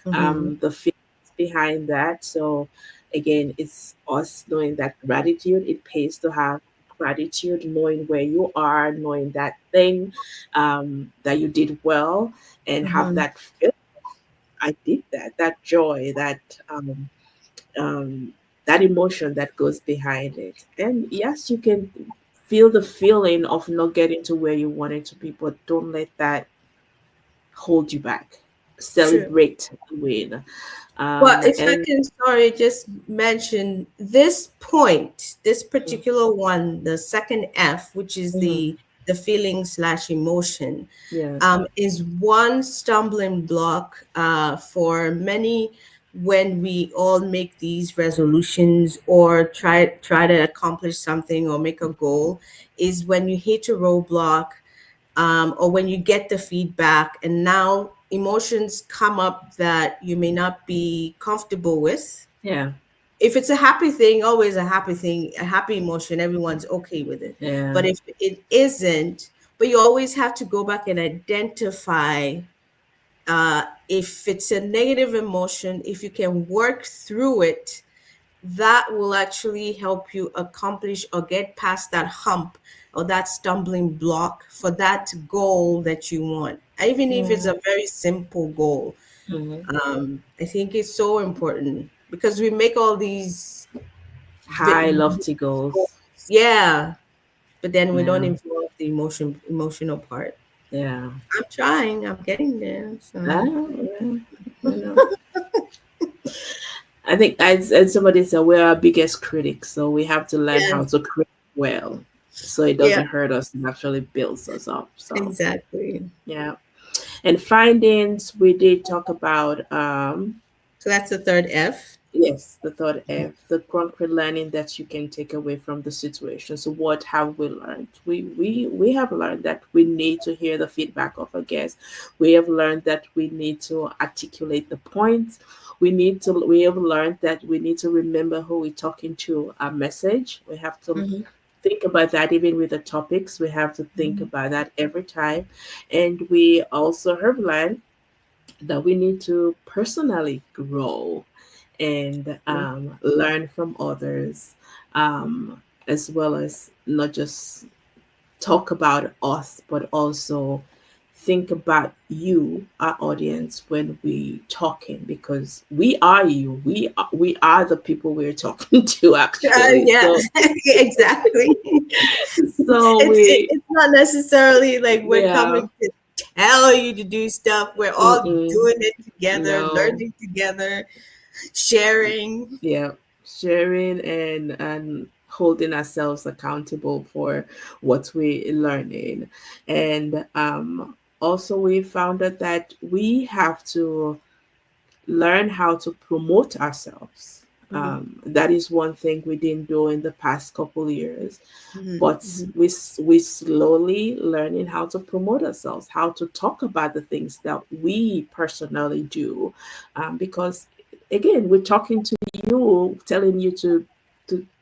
[SPEAKER 1] Mm-hmm.
[SPEAKER 2] the feelings behind that. So again, it's us knowing that gratitude, it pays to have gratitude, knowing where you are, knowing that thing that you did well, and have
[SPEAKER 1] Mm-hmm.
[SPEAKER 2] that feel. I did that, that joy, um, that emotion that goes behind it. And yes, you can feel the feeling of not getting to where you wanted to be, but don't let that hold you back.
[SPEAKER 1] True.
[SPEAKER 2] Celebrate the win.
[SPEAKER 1] Well, if I
[SPEAKER 2] And
[SPEAKER 1] can, sorry, just mention this point, this
[SPEAKER 2] mm,
[SPEAKER 1] particular one, the second F, which is
[SPEAKER 2] mhm,
[SPEAKER 1] the feeling slash emotion,
[SPEAKER 2] yes,
[SPEAKER 1] is one stumbling block for many when we all make these resolutions, or try to accomplish something or make a goal, is when you hit a roadblock, or when you get the feedback, and now emotions come up that you may not be comfortable with.
[SPEAKER 2] yeah,
[SPEAKER 1] If it's a happy thing, always a happy thing, a happy emotion, everyone's okay with it.
[SPEAKER 2] yeah,
[SPEAKER 1] But if it isn't, but you always have to go back and identify, if it's a negative emotion, if you can work through it, that will actually help you accomplish or get past that hump or that stumbling block for that goal that you want, even if it's
[SPEAKER 2] mm,
[SPEAKER 1] a very simple goal.
[SPEAKER 2] mhm.
[SPEAKER 1] I think it's so important because we make all these
[SPEAKER 2] High
[SPEAKER 1] vi-
[SPEAKER 2] lofty goals.
[SPEAKER 1] yeah, but then we don't
[SPEAKER 2] Yeah,
[SPEAKER 1] involve the emotional part.
[SPEAKER 2] yeah.
[SPEAKER 1] I'm trying, I'm getting there,
[SPEAKER 2] Ah,
[SPEAKER 1] so
[SPEAKER 2] yeah. You know. I think as somebody said, we're our biggest critics, so we have to learn how
[SPEAKER 1] yes,
[SPEAKER 2] to critic well, so it
[SPEAKER 1] yeah,
[SPEAKER 2] doesn't hurt us and actually builds us up. So
[SPEAKER 1] exactly.
[SPEAKER 2] yeah. And findings, we did talk about
[SPEAKER 1] So that's the third F.
[SPEAKER 2] yes, the third F, the concrete learning that you can take away from the situation. So what have we learned? We have learned that we need to hear the feedback of a guest. We have learned that we need to articulate the points. We have learned that we need to remember who we're talking to, our message. We have to
[SPEAKER 1] Mhm.
[SPEAKER 2] think about that even with the topics. We have to think about that every time. And we also have learned that we need to personally grow and learn from others, as well as not just talk about us, but also think about you, our audience, when we talking, because we are you. We are the people we're talking to, actually.
[SPEAKER 1] Yeah,
[SPEAKER 2] So
[SPEAKER 1] exactly.
[SPEAKER 2] so we
[SPEAKER 1] It's not necessarily like we're
[SPEAKER 2] yeah.
[SPEAKER 1] coming to tell you to do stuff. We're all
[SPEAKER 2] Mm-mm,
[SPEAKER 1] doing it together,
[SPEAKER 2] no.
[SPEAKER 1] learning together, sharing.
[SPEAKER 2] Yeah, sharing and holding ourselves accountable for what we're learning. And also we found out that we have to learn how to promote ourselves.
[SPEAKER 1] Mhm,
[SPEAKER 2] That is one thing we didn't do in the past couple years,
[SPEAKER 1] mhm,
[SPEAKER 2] but
[SPEAKER 1] mhm,
[SPEAKER 2] we slowly learning how to promote ourselves, how to talk about the things that we personally do, because again, we're talking to you, telling you to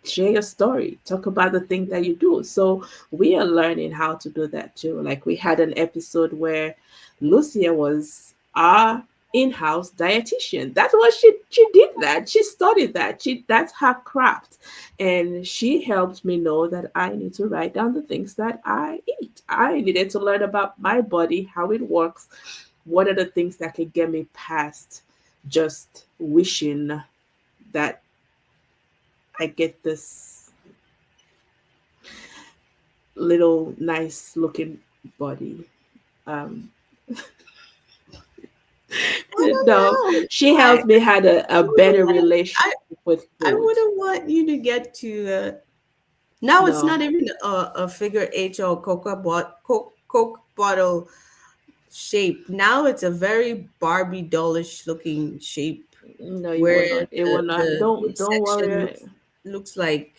[SPEAKER 2] share your story, talk about the thing that you do. So we are learning how to do that too. Like we had an episode where Lucia was our in-house dietitian. That's what she did that. She studied that. That's her craft. And she helped me know that I need to write down the things that I eat. I needed to learn about my body, how it works, what are the things that could get me past just wishing that I get this little nice looking body. Um,
[SPEAKER 1] I don't
[SPEAKER 2] no,
[SPEAKER 1] know.
[SPEAKER 2] she
[SPEAKER 1] I,
[SPEAKER 2] helped me had a
[SPEAKER 1] I wouldn't
[SPEAKER 2] better
[SPEAKER 1] want
[SPEAKER 2] relationship with
[SPEAKER 1] I
[SPEAKER 2] food.
[SPEAKER 1] wouldn't want you to get to now it's
[SPEAKER 2] No,
[SPEAKER 1] not even a figure eight or Coke bottle shape. Now it's a very Barbie dollish looking shape
[SPEAKER 2] no, you
[SPEAKER 1] where
[SPEAKER 2] will not. It will not.
[SPEAKER 1] the
[SPEAKER 2] Don't
[SPEAKER 1] midsection
[SPEAKER 2] worry.
[SPEAKER 1] looks like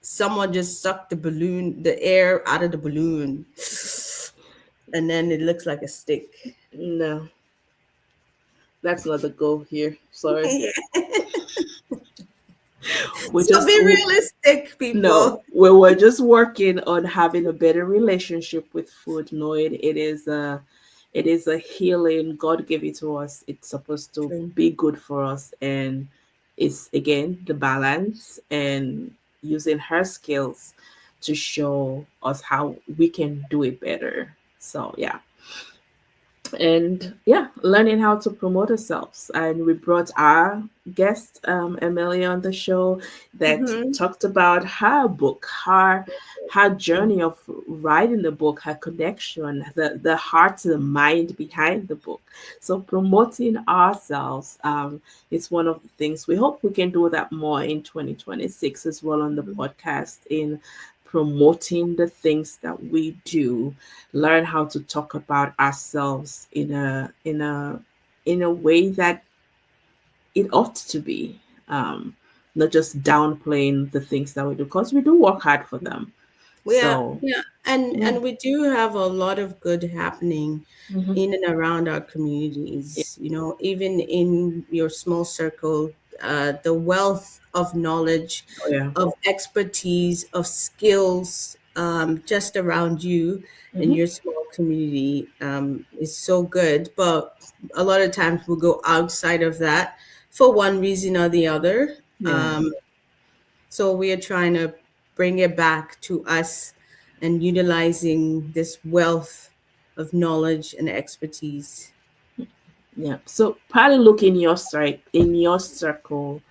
[SPEAKER 1] someone just sucked the air out of the balloon, and then it looks like a stick.
[SPEAKER 2] No, that's not the goal here. Sorry. We
[SPEAKER 1] So
[SPEAKER 2] just
[SPEAKER 1] be realistic,
[SPEAKER 2] no.
[SPEAKER 1] people.
[SPEAKER 2] We were just working on having a better relationship with food, knowing it is a healing. God gave it to us. It's supposed to
[SPEAKER 1] True.
[SPEAKER 2] be good for us, and it's again the balance and using her skills to show us how we can do it better. So yeah, and yeah, learning how to promote ourselves. And we brought our guest, Emily, on the show that
[SPEAKER 1] Hmm.
[SPEAKER 2] talked about her book, her journey of writing the book, her connection, the heart, the mind behind the book. So promoting ourselves is one of the things we hope we can do that more in 2026 as well on the podcast in promoting the things that we do, learn how to talk about ourselves in a way that it ought to be, um, not just downplaying the things that we do because we do work hard for them. So
[SPEAKER 1] Yeah,
[SPEAKER 2] yeah.
[SPEAKER 1] and we do have a lot of good happening
[SPEAKER 2] Mhm.
[SPEAKER 1] in and around our communities. You know, even in your small circle, the wealth of knowledge,
[SPEAKER 2] Oh yeah.
[SPEAKER 1] of expertise, of skills just around you in
[SPEAKER 2] Hmm.
[SPEAKER 1] your small community is so good. But a lot of times we'll go outside of that for one reason or the other.
[SPEAKER 2] Yeah.
[SPEAKER 1] So we are trying to bring it back to us and utilizing this wealth of knowledge and expertise.
[SPEAKER 2] Yeah. So probably look in your in your circle,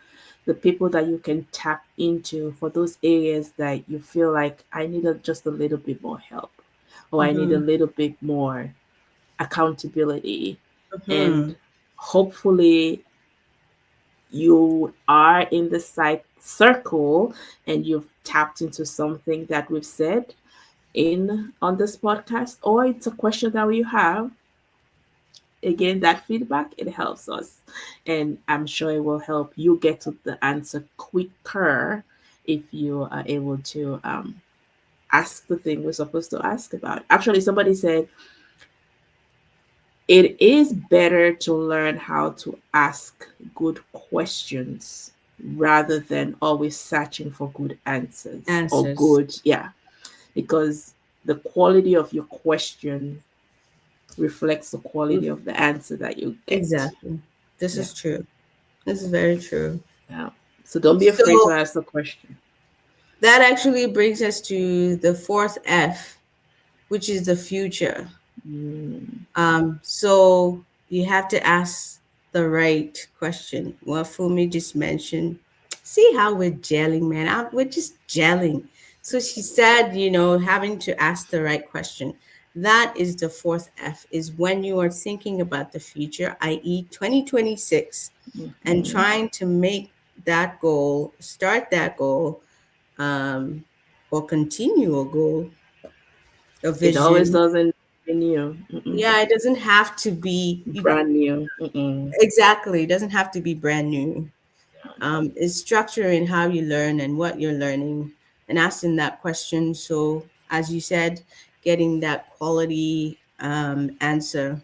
[SPEAKER 2] the people that you can tap into for those areas that you feel like I need just a little bit more help, or I need a
[SPEAKER 1] Mm-hmm.
[SPEAKER 2] little bit more accountability.
[SPEAKER 1] Mm-hmm.
[SPEAKER 2] And hopefully you are in the site circle and you've tapped into something that we've said in on this podcast, or it's a question that you have. Again, that feedback, it helps us, and I'm sure it will help you get to the answer quicker if you are able to ask the thing we're supposed to ask about. Actually, somebody said it is better to learn how to ask good questions rather than always searching for good answers or
[SPEAKER 1] Answers.
[SPEAKER 2] good, yeah, because the quality of your question reflects the quality of the answer that you get.
[SPEAKER 1] Exactly. This
[SPEAKER 2] Yeah.
[SPEAKER 1] is true. This is very true.
[SPEAKER 2] Yeah. So don't be afraid to
[SPEAKER 1] So
[SPEAKER 2] ask the question.
[SPEAKER 1] that actually brings us to the fourth F, which is the future.
[SPEAKER 2] Mm,
[SPEAKER 1] So you have to ask the right question. What Fumi just mentioned. See how we're gelling, man. We're just gelling. So she said, having to ask the right question. That is the fourth F, is when you are thinking about the future, i.e., 2026, and
[SPEAKER 2] mhm.
[SPEAKER 1] trying to make that goal, start that goal, um, or continue a goal, a
[SPEAKER 2] It always
[SPEAKER 1] vision.
[SPEAKER 2] doesn't renew. Mm-mm.
[SPEAKER 1] Yeah, it doesn't have to be
[SPEAKER 2] Brand new. Mm-mm.
[SPEAKER 1] exactly. It doesn't have to be brand new. It's structuring how you learn and what you're learning and asking that question. So, as you said, getting that quality answer.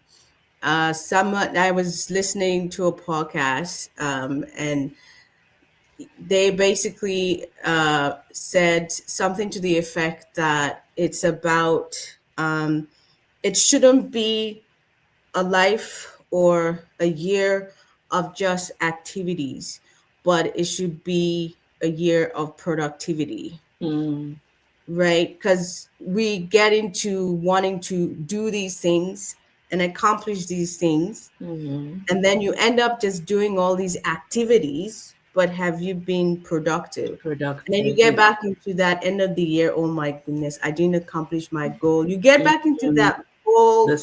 [SPEAKER 1] Someone I was listening to a podcast, and they basically said something to the effect that it's about it shouldn't be a life or a year of just activities, but it should be a year of productivity,
[SPEAKER 2] Mm.
[SPEAKER 1] right? Because we get into wanting to do these things and accomplish these things,
[SPEAKER 2] Mm.
[SPEAKER 1] and then you end up just doing all these activities, but have you been productive? And then you
[SPEAKER 2] Productive.
[SPEAKER 1] get
[SPEAKER 2] Yeah.
[SPEAKER 1] back into that end of the year, oh my goodness, I didn't accomplish my goal. You get back into
[SPEAKER 2] Mm.
[SPEAKER 1] that whole
[SPEAKER 2] The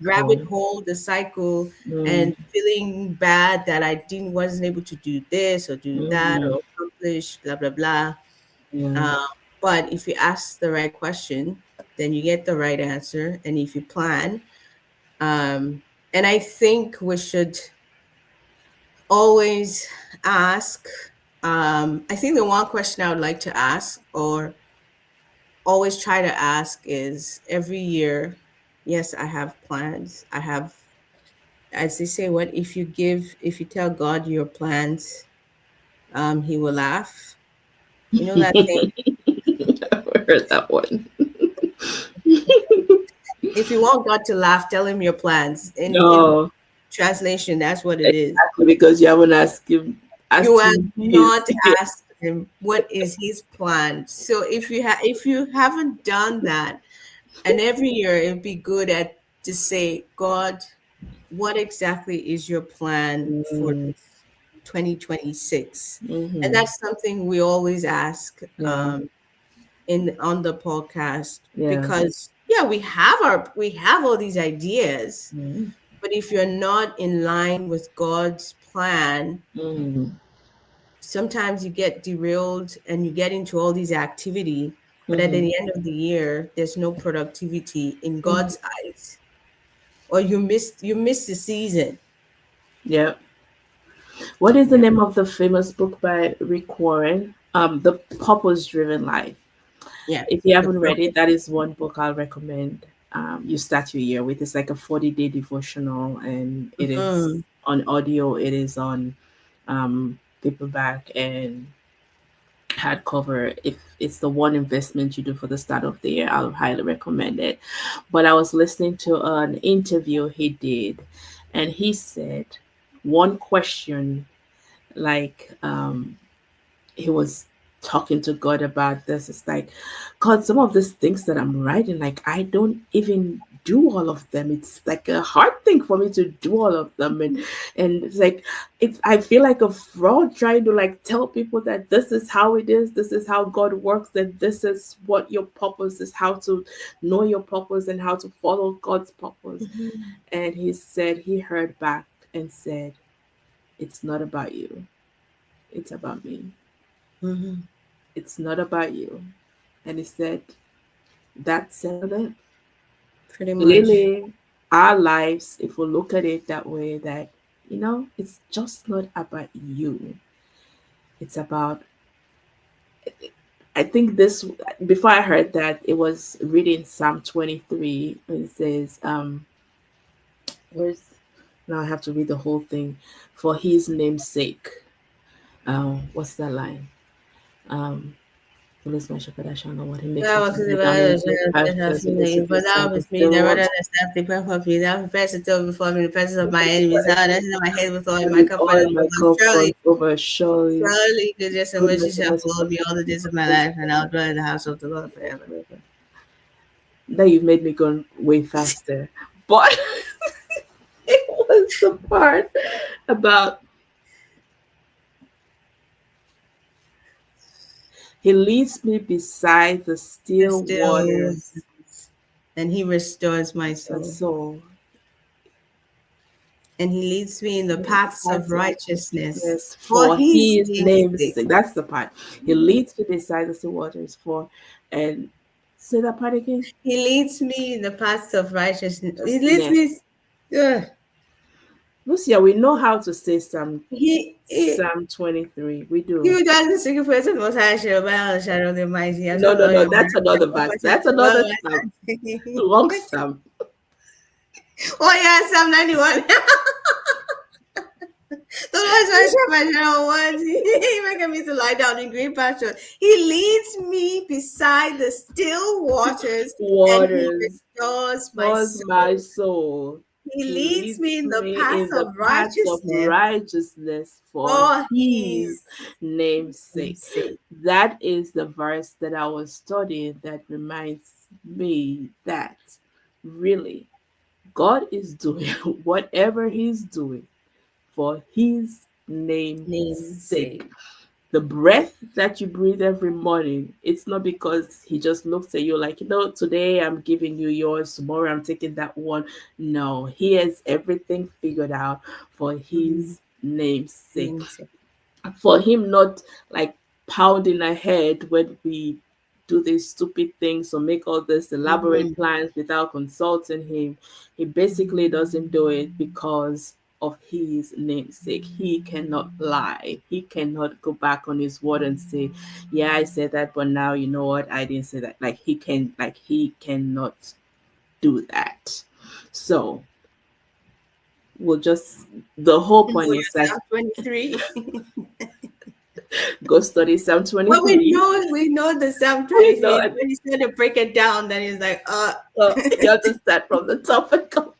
[SPEAKER 1] rabbit
[SPEAKER 2] cycle.
[SPEAKER 1] hole, the cycle,
[SPEAKER 2] Mm.
[SPEAKER 1] and feeling bad that I didn't wasn't able to do this or do that
[SPEAKER 2] Mm.
[SPEAKER 1] or accomplish blah blah blah.
[SPEAKER 2] Yeah.
[SPEAKER 1] Um, but if you ask the right question, then you get the right answer. And if you plan, um, and I think we should always ask. I think the one question I would like to ask, or always try to ask, is every year, yes, I have plans. I have, as they say, what if you tell God your plans, he will laugh. You know that thing?
[SPEAKER 2] I've heard that one.
[SPEAKER 1] If you want God to laugh, tell him your plans. In
[SPEAKER 2] No,
[SPEAKER 1] translation, that's what it is.
[SPEAKER 2] exactly, because you haven't
[SPEAKER 1] You
[SPEAKER 2] asked
[SPEAKER 1] have
[SPEAKER 2] him his.
[SPEAKER 1] not asked him what is his plan. So if you haven't done that, and every year it'd be good at to say, God, what exactly is your plan for
[SPEAKER 2] Mm.
[SPEAKER 1] 2026? And
[SPEAKER 2] Mm-hmm.
[SPEAKER 1] that's something we always ask,
[SPEAKER 2] Yeah.
[SPEAKER 1] in on the podcast,
[SPEAKER 2] Yeah.
[SPEAKER 1] because yeah, we have all these ideas,
[SPEAKER 2] Mm.
[SPEAKER 1] but if you're not in line with God's plan,
[SPEAKER 2] Mm.
[SPEAKER 1] sometimes you get derailed and you get into all these activity, but at
[SPEAKER 2] Mm-hmm.
[SPEAKER 1] the end of the year there's no productivity in
[SPEAKER 2] Mm-hmm.
[SPEAKER 1] God's eyes, or you miss the season.
[SPEAKER 2] Yeah. What is the
[SPEAKER 1] Yeah,
[SPEAKER 2] name of the famous book by Rick Warren? The Purpose Driven Life.
[SPEAKER 1] yeah,
[SPEAKER 2] If you
[SPEAKER 1] the
[SPEAKER 2] haven't read it,
[SPEAKER 1] purpose.
[SPEAKER 2] that is one book I'll recommend. You start your year with. It's like a 40-day devotional, and it is
[SPEAKER 1] Mhm.
[SPEAKER 2] on audio. It is on paperback and hardcover. If it's the one investment you do for the start of the year, I'll highly recommend it. But I was listening to an interview he did, and he said one question, like he was talking to God about this. It's like, God, some of these things that I'm writing, like I don't even do all of them. It's like a hard thing for me to do all of them, and it's like I feel like a fraud trying to like tell people that this is how it is, this is how God works, that this is what your purpose is, how to know your purpose and how to follow God's purpose.
[SPEAKER 1] Mhm.
[SPEAKER 2] And he said he heard back and said, it's not about you, it's about me.
[SPEAKER 1] Mhm.
[SPEAKER 2] It's not about you. And he said, that settled it.
[SPEAKER 1] Pretty much.
[SPEAKER 2] Really, our lives, if we look at it that way, that, it's just not about you. It's about, I think this, before I heard that, it was reading Psalm 23. It says, where's, now I have to read the whole thing. For his name's sake. What's that line? Um, He lives my shepherd, I shall know what he makes
[SPEAKER 1] That
[SPEAKER 2] me to
[SPEAKER 1] was the
[SPEAKER 2] lie down in green pastures, he makes me
[SPEAKER 1] but
[SPEAKER 2] beside
[SPEAKER 1] that
[SPEAKER 2] the
[SPEAKER 1] was me.
[SPEAKER 2] still
[SPEAKER 1] Never
[SPEAKER 2] water.
[SPEAKER 1] that step the prayer of me. That prepares to tell before me the presence of my enemies. Now that's in my head with all in my
[SPEAKER 2] With
[SPEAKER 1] cup
[SPEAKER 2] all
[SPEAKER 1] runneth
[SPEAKER 2] my
[SPEAKER 1] over.
[SPEAKER 2] cup runs
[SPEAKER 1] Surely,
[SPEAKER 2] over, surely
[SPEAKER 1] surely goodness and mercy
[SPEAKER 2] goodness and
[SPEAKER 1] shall
[SPEAKER 2] mercy
[SPEAKER 1] follow
[SPEAKER 2] shall
[SPEAKER 1] me all the
[SPEAKER 2] follow
[SPEAKER 1] days
[SPEAKER 2] me
[SPEAKER 1] of my
[SPEAKER 2] all the
[SPEAKER 1] life,
[SPEAKER 2] days
[SPEAKER 1] and
[SPEAKER 2] of
[SPEAKER 1] I'll dwell in the house of the Lord forever.
[SPEAKER 2] my life. Now you've made me go way faster. But it was the part about he leads me beside the
[SPEAKER 1] The
[SPEAKER 2] still
[SPEAKER 1] still
[SPEAKER 2] waters.
[SPEAKER 1] waters, and he restores my soul.
[SPEAKER 2] So
[SPEAKER 1] And he leads me in the paths of
[SPEAKER 2] paths of
[SPEAKER 1] righteousness
[SPEAKER 2] righteousness
[SPEAKER 1] for
[SPEAKER 2] for
[SPEAKER 1] his
[SPEAKER 2] his
[SPEAKER 1] name's
[SPEAKER 2] name's
[SPEAKER 1] sake.
[SPEAKER 2] sake. That's the part. He leads me beside the still waters for, and say that part again.
[SPEAKER 1] He leads me in the paths of righteousness. He leads
[SPEAKER 2] Yes.
[SPEAKER 1] me. Ugh.
[SPEAKER 2] Lucia, we know how to say
[SPEAKER 1] He
[SPEAKER 2] Psalm 23. We
[SPEAKER 1] He
[SPEAKER 2] do.
[SPEAKER 1] who dwells in the secret place of the Most High shall abide under the shadow of the Almighty. I
[SPEAKER 2] No,
[SPEAKER 1] shall
[SPEAKER 2] no,
[SPEAKER 1] love
[SPEAKER 2] no.
[SPEAKER 1] you.
[SPEAKER 2] That's another verse. That's another Psalm. Long Psalm.
[SPEAKER 1] Oh yeah, Psalm 91. The Lord is my shepherd, I shall not want. He maketh me to lie down in green pastures. He leads me beside the still waters, and he
[SPEAKER 2] Waters
[SPEAKER 1] restores my
[SPEAKER 2] was my
[SPEAKER 1] soul.
[SPEAKER 2] soul.
[SPEAKER 1] He
[SPEAKER 2] He
[SPEAKER 1] leads me
[SPEAKER 2] leads
[SPEAKER 1] in the
[SPEAKER 2] me
[SPEAKER 1] paths
[SPEAKER 2] in the
[SPEAKER 1] of
[SPEAKER 2] paths of
[SPEAKER 1] righteousness
[SPEAKER 2] righteousness for
[SPEAKER 1] for
[SPEAKER 2] his
[SPEAKER 1] his
[SPEAKER 2] name's sake.
[SPEAKER 1] sake.
[SPEAKER 2] That is the verse that I was studying that reminds me that really God is doing whatever he's doing for his name's sake.
[SPEAKER 1] Namesake.
[SPEAKER 2] The breath that you breathe every morning, it's not because he just looks at you like, today I'm giving you yours, tomorrow I'm taking that one. No, he has everything figured out for
[SPEAKER 1] Mhm.
[SPEAKER 2] his name's sake.
[SPEAKER 1] Namesake.
[SPEAKER 2] For him not like pounding ahead when we do these stupid things or make all these elaborate
[SPEAKER 1] Mhm.
[SPEAKER 2] plans without consulting him. He basically doesn't do it because of his namesake. He cannot lie. He cannot go back on his word and say, yeah, I said that, but now you know what, I didn't say that. He cannot do that. So we'll just the whole
[SPEAKER 1] For
[SPEAKER 2] point is
[SPEAKER 1] your
[SPEAKER 2] that
[SPEAKER 1] Psalm 23.
[SPEAKER 2] go study Psalm
[SPEAKER 1] Well, we
[SPEAKER 2] 23.
[SPEAKER 1] know we know the Psalm
[SPEAKER 2] We
[SPEAKER 1] 23.
[SPEAKER 2] know
[SPEAKER 1] And
[SPEAKER 2] it.
[SPEAKER 1] when he's trying to break it down, then he's like,
[SPEAKER 2] You have to start from the top and go.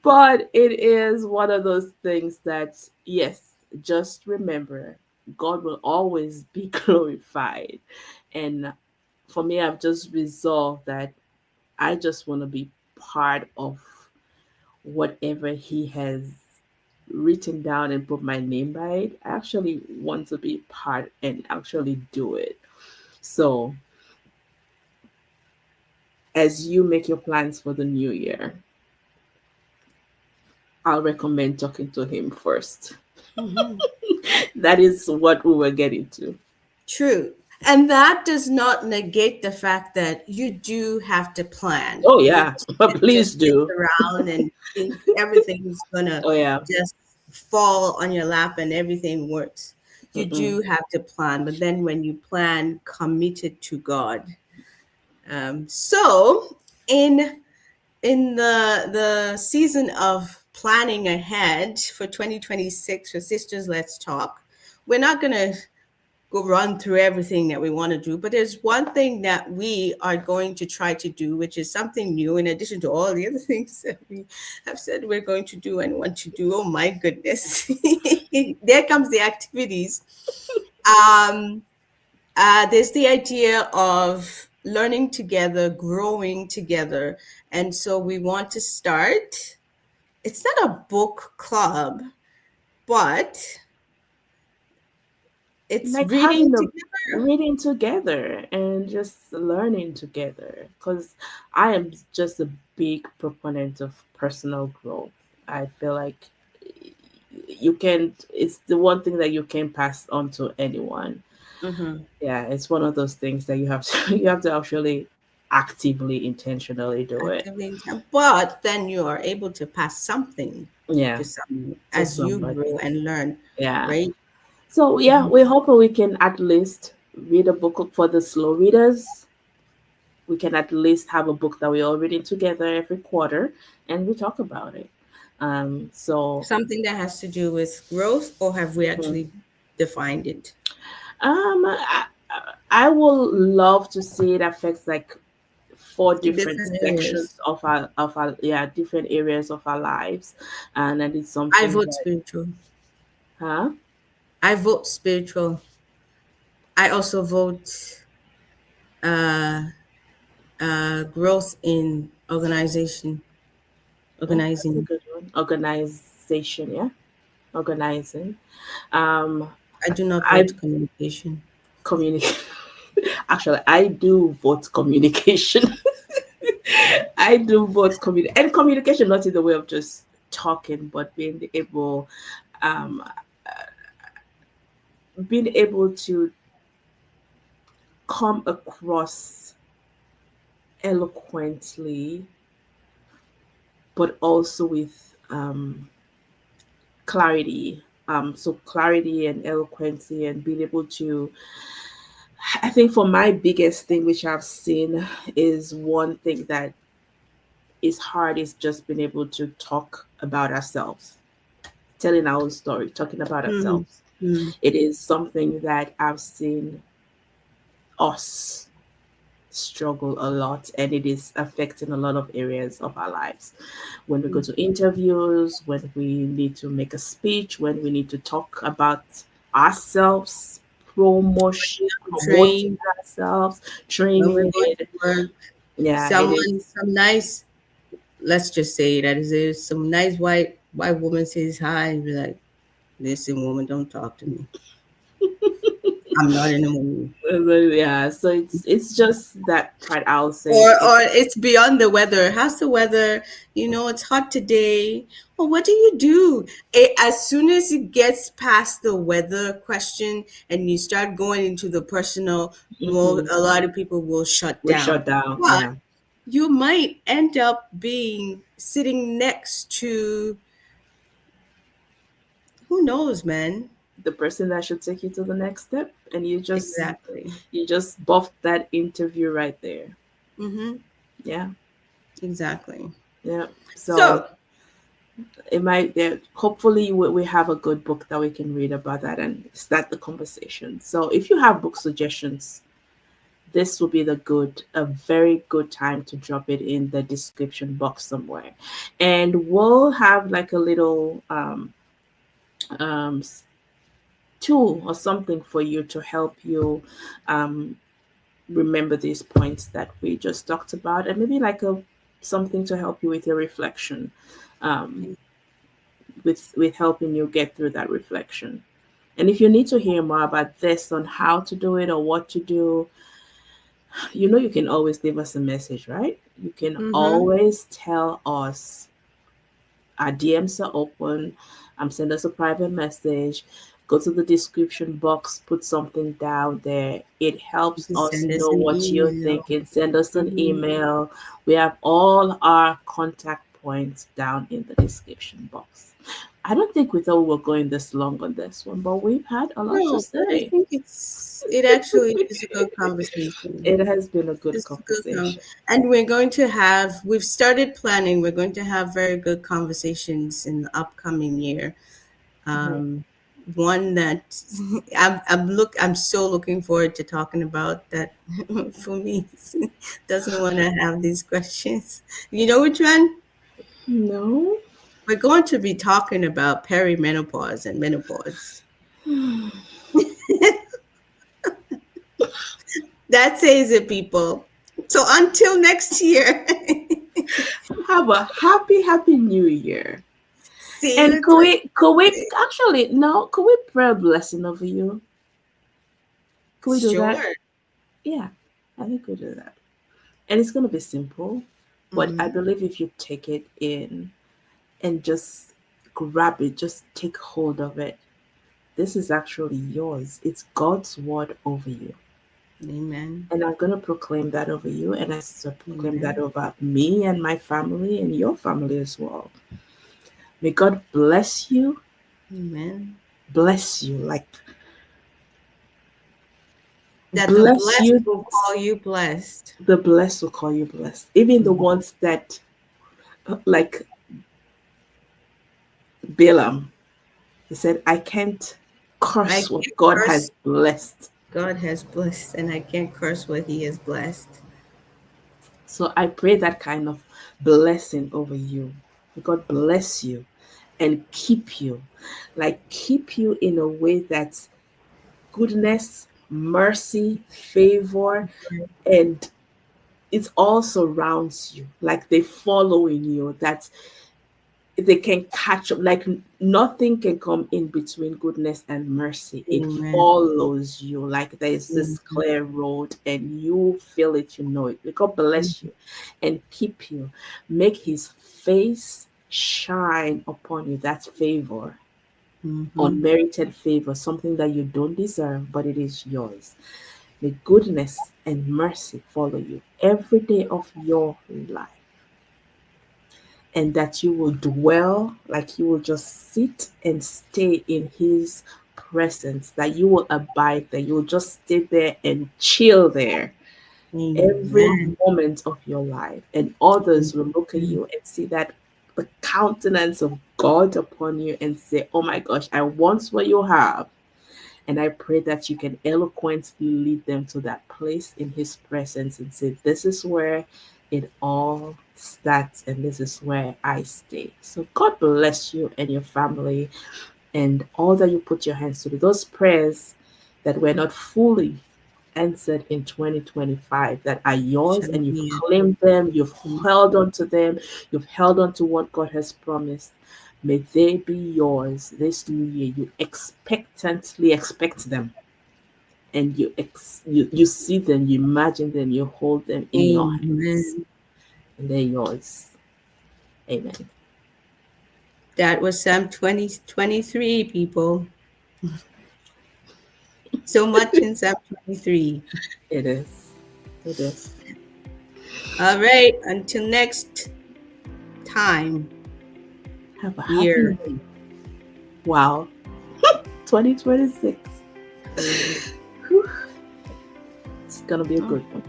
[SPEAKER 2] But it is one of those things that, yes, just remember God will always be glorified. And for me, I've just resolved that I just want to be part of whatever He has written down and put my name by it. I actually want to be part and actually do it. So, as you make your plans for the new year, I'll recommend talking to him first.
[SPEAKER 1] mhm.
[SPEAKER 2] That is what we were getting to.
[SPEAKER 1] True. And that does not negate the fact that you do have to plan.
[SPEAKER 2] Oh
[SPEAKER 1] You
[SPEAKER 2] yeah, but
[SPEAKER 1] can't
[SPEAKER 2] please
[SPEAKER 1] just sit
[SPEAKER 2] do.
[SPEAKER 1] around and think everything's gonna
[SPEAKER 2] Oh yeah.
[SPEAKER 1] just fall on your lap and everything works. You
[SPEAKER 2] Mm-mm.
[SPEAKER 1] do have to plan, but then when you plan, committed to God. So in the season of planning ahead for 2026 for Sisters Let's Talk, we're not gonna go run through everything that we want to do. But there's one thing that we are going to try to do, which is something new in addition to all the other things that we have said we're going to do and want to do. Oh my goodness. There comes the activities. Um, there's the idea of learning together, growing together. And so we want to start. It's not a book club, but it's
[SPEAKER 2] Like
[SPEAKER 1] reading
[SPEAKER 2] having a
[SPEAKER 1] together.
[SPEAKER 2] reading together and just learning together. Because I am just a big proponent of personal growth. I feel like you can. It's the one thing that you can pass on to anyone.
[SPEAKER 1] Mhm.
[SPEAKER 2] Yeah, it's one of those things that you have to you have to actually actively, intentionally do it.
[SPEAKER 1] Actively intent, but then you are able to pass something
[SPEAKER 2] Yeah,
[SPEAKER 1] to someone
[SPEAKER 2] to
[SPEAKER 1] as you
[SPEAKER 2] somebody.
[SPEAKER 1] grow and learn,
[SPEAKER 2] Yeah.
[SPEAKER 1] right?
[SPEAKER 2] So yeah,
[SPEAKER 1] Mhm.
[SPEAKER 2] we hope we can at least read a book for the slow readers. We can at least have a book that we're all reading together every quarter, and we talk about it. So
[SPEAKER 1] Something that has to do with growth, or have we
[SPEAKER 2] mhm.
[SPEAKER 1] actually defined it?
[SPEAKER 2] um, I, I will love to see it affects like four
[SPEAKER 1] In
[SPEAKER 2] different
[SPEAKER 1] different areas.
[SPEAKER 2] sections of our yeah different areas of our lives, and that is
[SPEAKER 1] I
[SPEAKER 2] something
[SPEAKER 1] vote
[SPEAKER 2] that
[SPEAKER 1] spiritual.
[SPEAKER 2] huh.
[SPEAKER 1] I vote spiritual. I also vote uh, growth in
[SPEAKER 2] Oh, that's a
[SPEAKER 1] organizing.
[SPEAKER 2] good one. Organization, yeah, organizing. Um,
[SPEAKER 1] I do not
[SPEAKER 2] I
[SPEAKER 1] vote communication.
[SPEAKER 2] communicate. Actually, I do vote communication. I do vote and communication, not in the way of just talking, but um, being able to come across eloquently, but also with clarity. So clarity and eloquency and being able to I think for my biggest thing which I've seen is one thing that is hard is just being able to talk about ourselves, telling our own story, talking about
[SPEAKER 1] Hmm.
[SPEAKER 2] ourselves.
[SPEAKER 1] Hmm.
[SPEAKER 2] It is something that I've seen us struggle a lot, and it is affecting a lot of areas of our lives. When we go to interviews, when we need to make a speech, when we need to talk about ourselves,
[SPEAKER 1] Train
[SPEAKER 2] promoting ourselves,
[SPEAKER 1] when we're
[SPEAKER 2] training
[SPEAKER 1] going
[SPEAKER 2] it.
[SPEAKER 1] to work.
[SPEAKER 2] Yeah, it
[SPEAKER 1] Someone,
[SPEAKER 2] is.
[SPEAKER 1] some nice, let's just say that is it, some nice white woman says hi and be like, listen, woman, don't talk to me. I'm not in the mood.
[SPEAKER 2] Yeah, so it's just that part. I'll say
[SPEAKER 1] Or it's beyond the weather. How's the weather? It's hot today. Well, what do you do? As soon as it gets past the weather question and you start going into the personal, well,
[SPEAKER 2] Mhm.
[SPEAKER 1] a lot of people will shut
[SPEAKER 2] We
[SPEAKER 1] down.
[SPEAKER 2] shut down.
[SPEAKER 1] But
[SPEAKER 2] Yeah,
[SPEAKER 1] you might end up being sitting next to, who knows, man?
[SPEAKER 2] the person that should take you to the next step, and
[SPEAKER 1] Exactly.
[SPEAKER 2] you just buffed that interview right there.
[SPEAKER 1] Mm-hmm.
[SPEAKER 2] Yeah,
[SPEAKER 1] Exactly.
[SPEAKER 2] yeah. So
[SPEAKER 1] So,
[SPEAKER 2] it might there. Hopefully, we have a good book that we can read about that and start the conversation. So if you have book suggestions, this will be a very good time to drop it in the description box somewhere, and we'll have like a little um, tool or something for you to help you um, remember these points that we just talked about, and maybe like a something to help you with your reflection, um, with helping you get through that reflection. And if you need to hear more about this on how to do it or what to do, you can always leave us a message, right? You can
[SPEAKER 1] mm-hmm.
[SPEAKER 2] always tell us. Our DMs are open. Send us a private message. Go to the description box, put something down there. It
[SPEAKER 1] You
[SPEAKER 2] helps
[SPEAKER 1] can
[SPEAKER 2] us
[SPEAKER 1] send us
[SPEAKER 2] know
[SPEAKER 1] an
[SPEAKER 2] what you're
[SPEAKER 1] email.
[SPEAKER 2] thinking. Send us an
[SPEAKER 1] Mm-hmm.
[SPEAKER 2] email. We have all our contact points down in the description box. I don't think we thought we were going this long on this one, but we've had a lot to
[SPEAKER 1] No, but I
[SPEAKER 2] say.
[SPEAKER 1] think it actually is a good conversation.
[SPEAKER 2] It has been a good
[SPEAKER 1] It's a good
[SPEAKER 2] conversation.
[SPEAKER 1] and we've started planning. We're going to have very good conversations in the upcoming year.
[SPEAKER 2] Mhm.
[SPEAKER 1] Um, one that I'm so looking forward to talking about that for me doesn't want to have these questions. You know which one?
[SPEAKER 2] No.
[SPEAKER 1] We're going to be talking about perimenopause and menopause. That says it, people. So until next year,
[SPEAKER 2] Have a happy New Year.
[SPEAKER 1] see
[SPEAKER 2] And
[SPEAKER 1] you.
[SPEAKER 2] could we actually no, could we pray a blessing over you? Could we do that?
[SPEAKER 1] Sure.
[SPEAKER 2] Yeah, I think we'll do that. And it's gonna be simple, but I
[SPEAKER 1] Hmm.
[SPEAKER 2] believe if you take it in and just grab it, just take hold of it. This is actually yours. It's God's word over you.
[SPEAKER 1] Amen.
[SPEAKER 2] And I'm gonna proclaim that over you, and I proclaim that
[SPEAKER 1] Amen.
[SPEAKER 2] over me and my family and your family as well. May God
[SPEAKER 1] Amen.
[SPEAKER 2] bless you, like
[SPEAKER 1] That the
[SPEAKER 2] bless
[SPEAKER 1] blessed
[SPEAKER 2] you.
[SPEAKER 1] will call you blessed.
[SPEAKER 2] The blessed will call you blessed. Even the
[SPEAKER 1] Mhm.
[SPEAKER 2] ones that, like Balaam, he said, I can't
[SPEAKER 1] I
[SPEAKER 2] curse what
[SPEAKER 1] can't
[SPEAKER 2] God
[SPEAKER 1] curse.
[SPEAKER 2] has blessed.
[SPEAKER 1] God has blessed, and I can't curse what He has blessed.
[SPEAKER 2] So I pray that kind of blessing over you. May God bless you and keep you, like keep you in a way that's goodness, mercy, favor, and it all surrounds you, like they follow in you. That they can catch up, like nothing can come in between goodness and mercy. It
[SPEAKER 1] Amen.
[SPEAKER 2] follows you like there's this
[SPEAKER 1] Amen.
[SPEAKER 2] clear road, and you feel it, you know it. May God bless you and keep you, make his face shine upon you. That's favor,
[SPEAKER 1] Mm-hmm.
[SPEAKER 2] unmerited favor, something that you don't deserve, but it is yours. May goodness and mercy follow you every day of your life, and that you will dwell, like you will just sit and stay in his presence, that you will abide there, you will just stay there and chill there every
[SPEAKER 1] Amen.
[SPEAKER 2] moment of your life, and others will look at you and see that the countenance of God upon you and say, oh my gosh, I want what you have, And I pray that you can eloquently lead them to that place in His presence and say, this is where it all starts and this is where I stay. So God bless you and your family and all that you put your hands to do. Those prayers that were not fully answered in 2025 that are yours, and you've
[SPEAKER 1] Hallelujah.
[SPEAKER 2] claimed them, you've held on to them, you've held on to what God has promised. May they be yours this new year. You expectantly expect them, and you see them, you imagine them, you hold them in your hands,
[SPEAKER 1] Amen.
[SPEAKER 2] and they're yours. Amen.
[SPEAKER 1] That was Psalm 2023, people. So much in Psalm 23.
[SPEAKER 2] It is. It is.
[SPEAKER 1] All right. Until next time,
[SPEAKER 2] Have a
[SPEAKER 1] year.
[SPEAKER 2] happy day. Wow. 2026. Whew. It's gonna be a good one.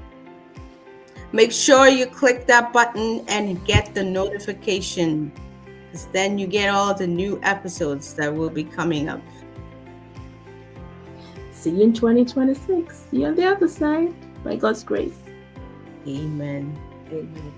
[SPEAKER 1] Make sure you click that button and get the notification, because then you get all the new episodes that will be coming up.
[SPEAKER 2] See you in 2026. See you on the other side. By God's grace.
[SPEAKER 1] Amen.
[SPEAKER 2] Amen.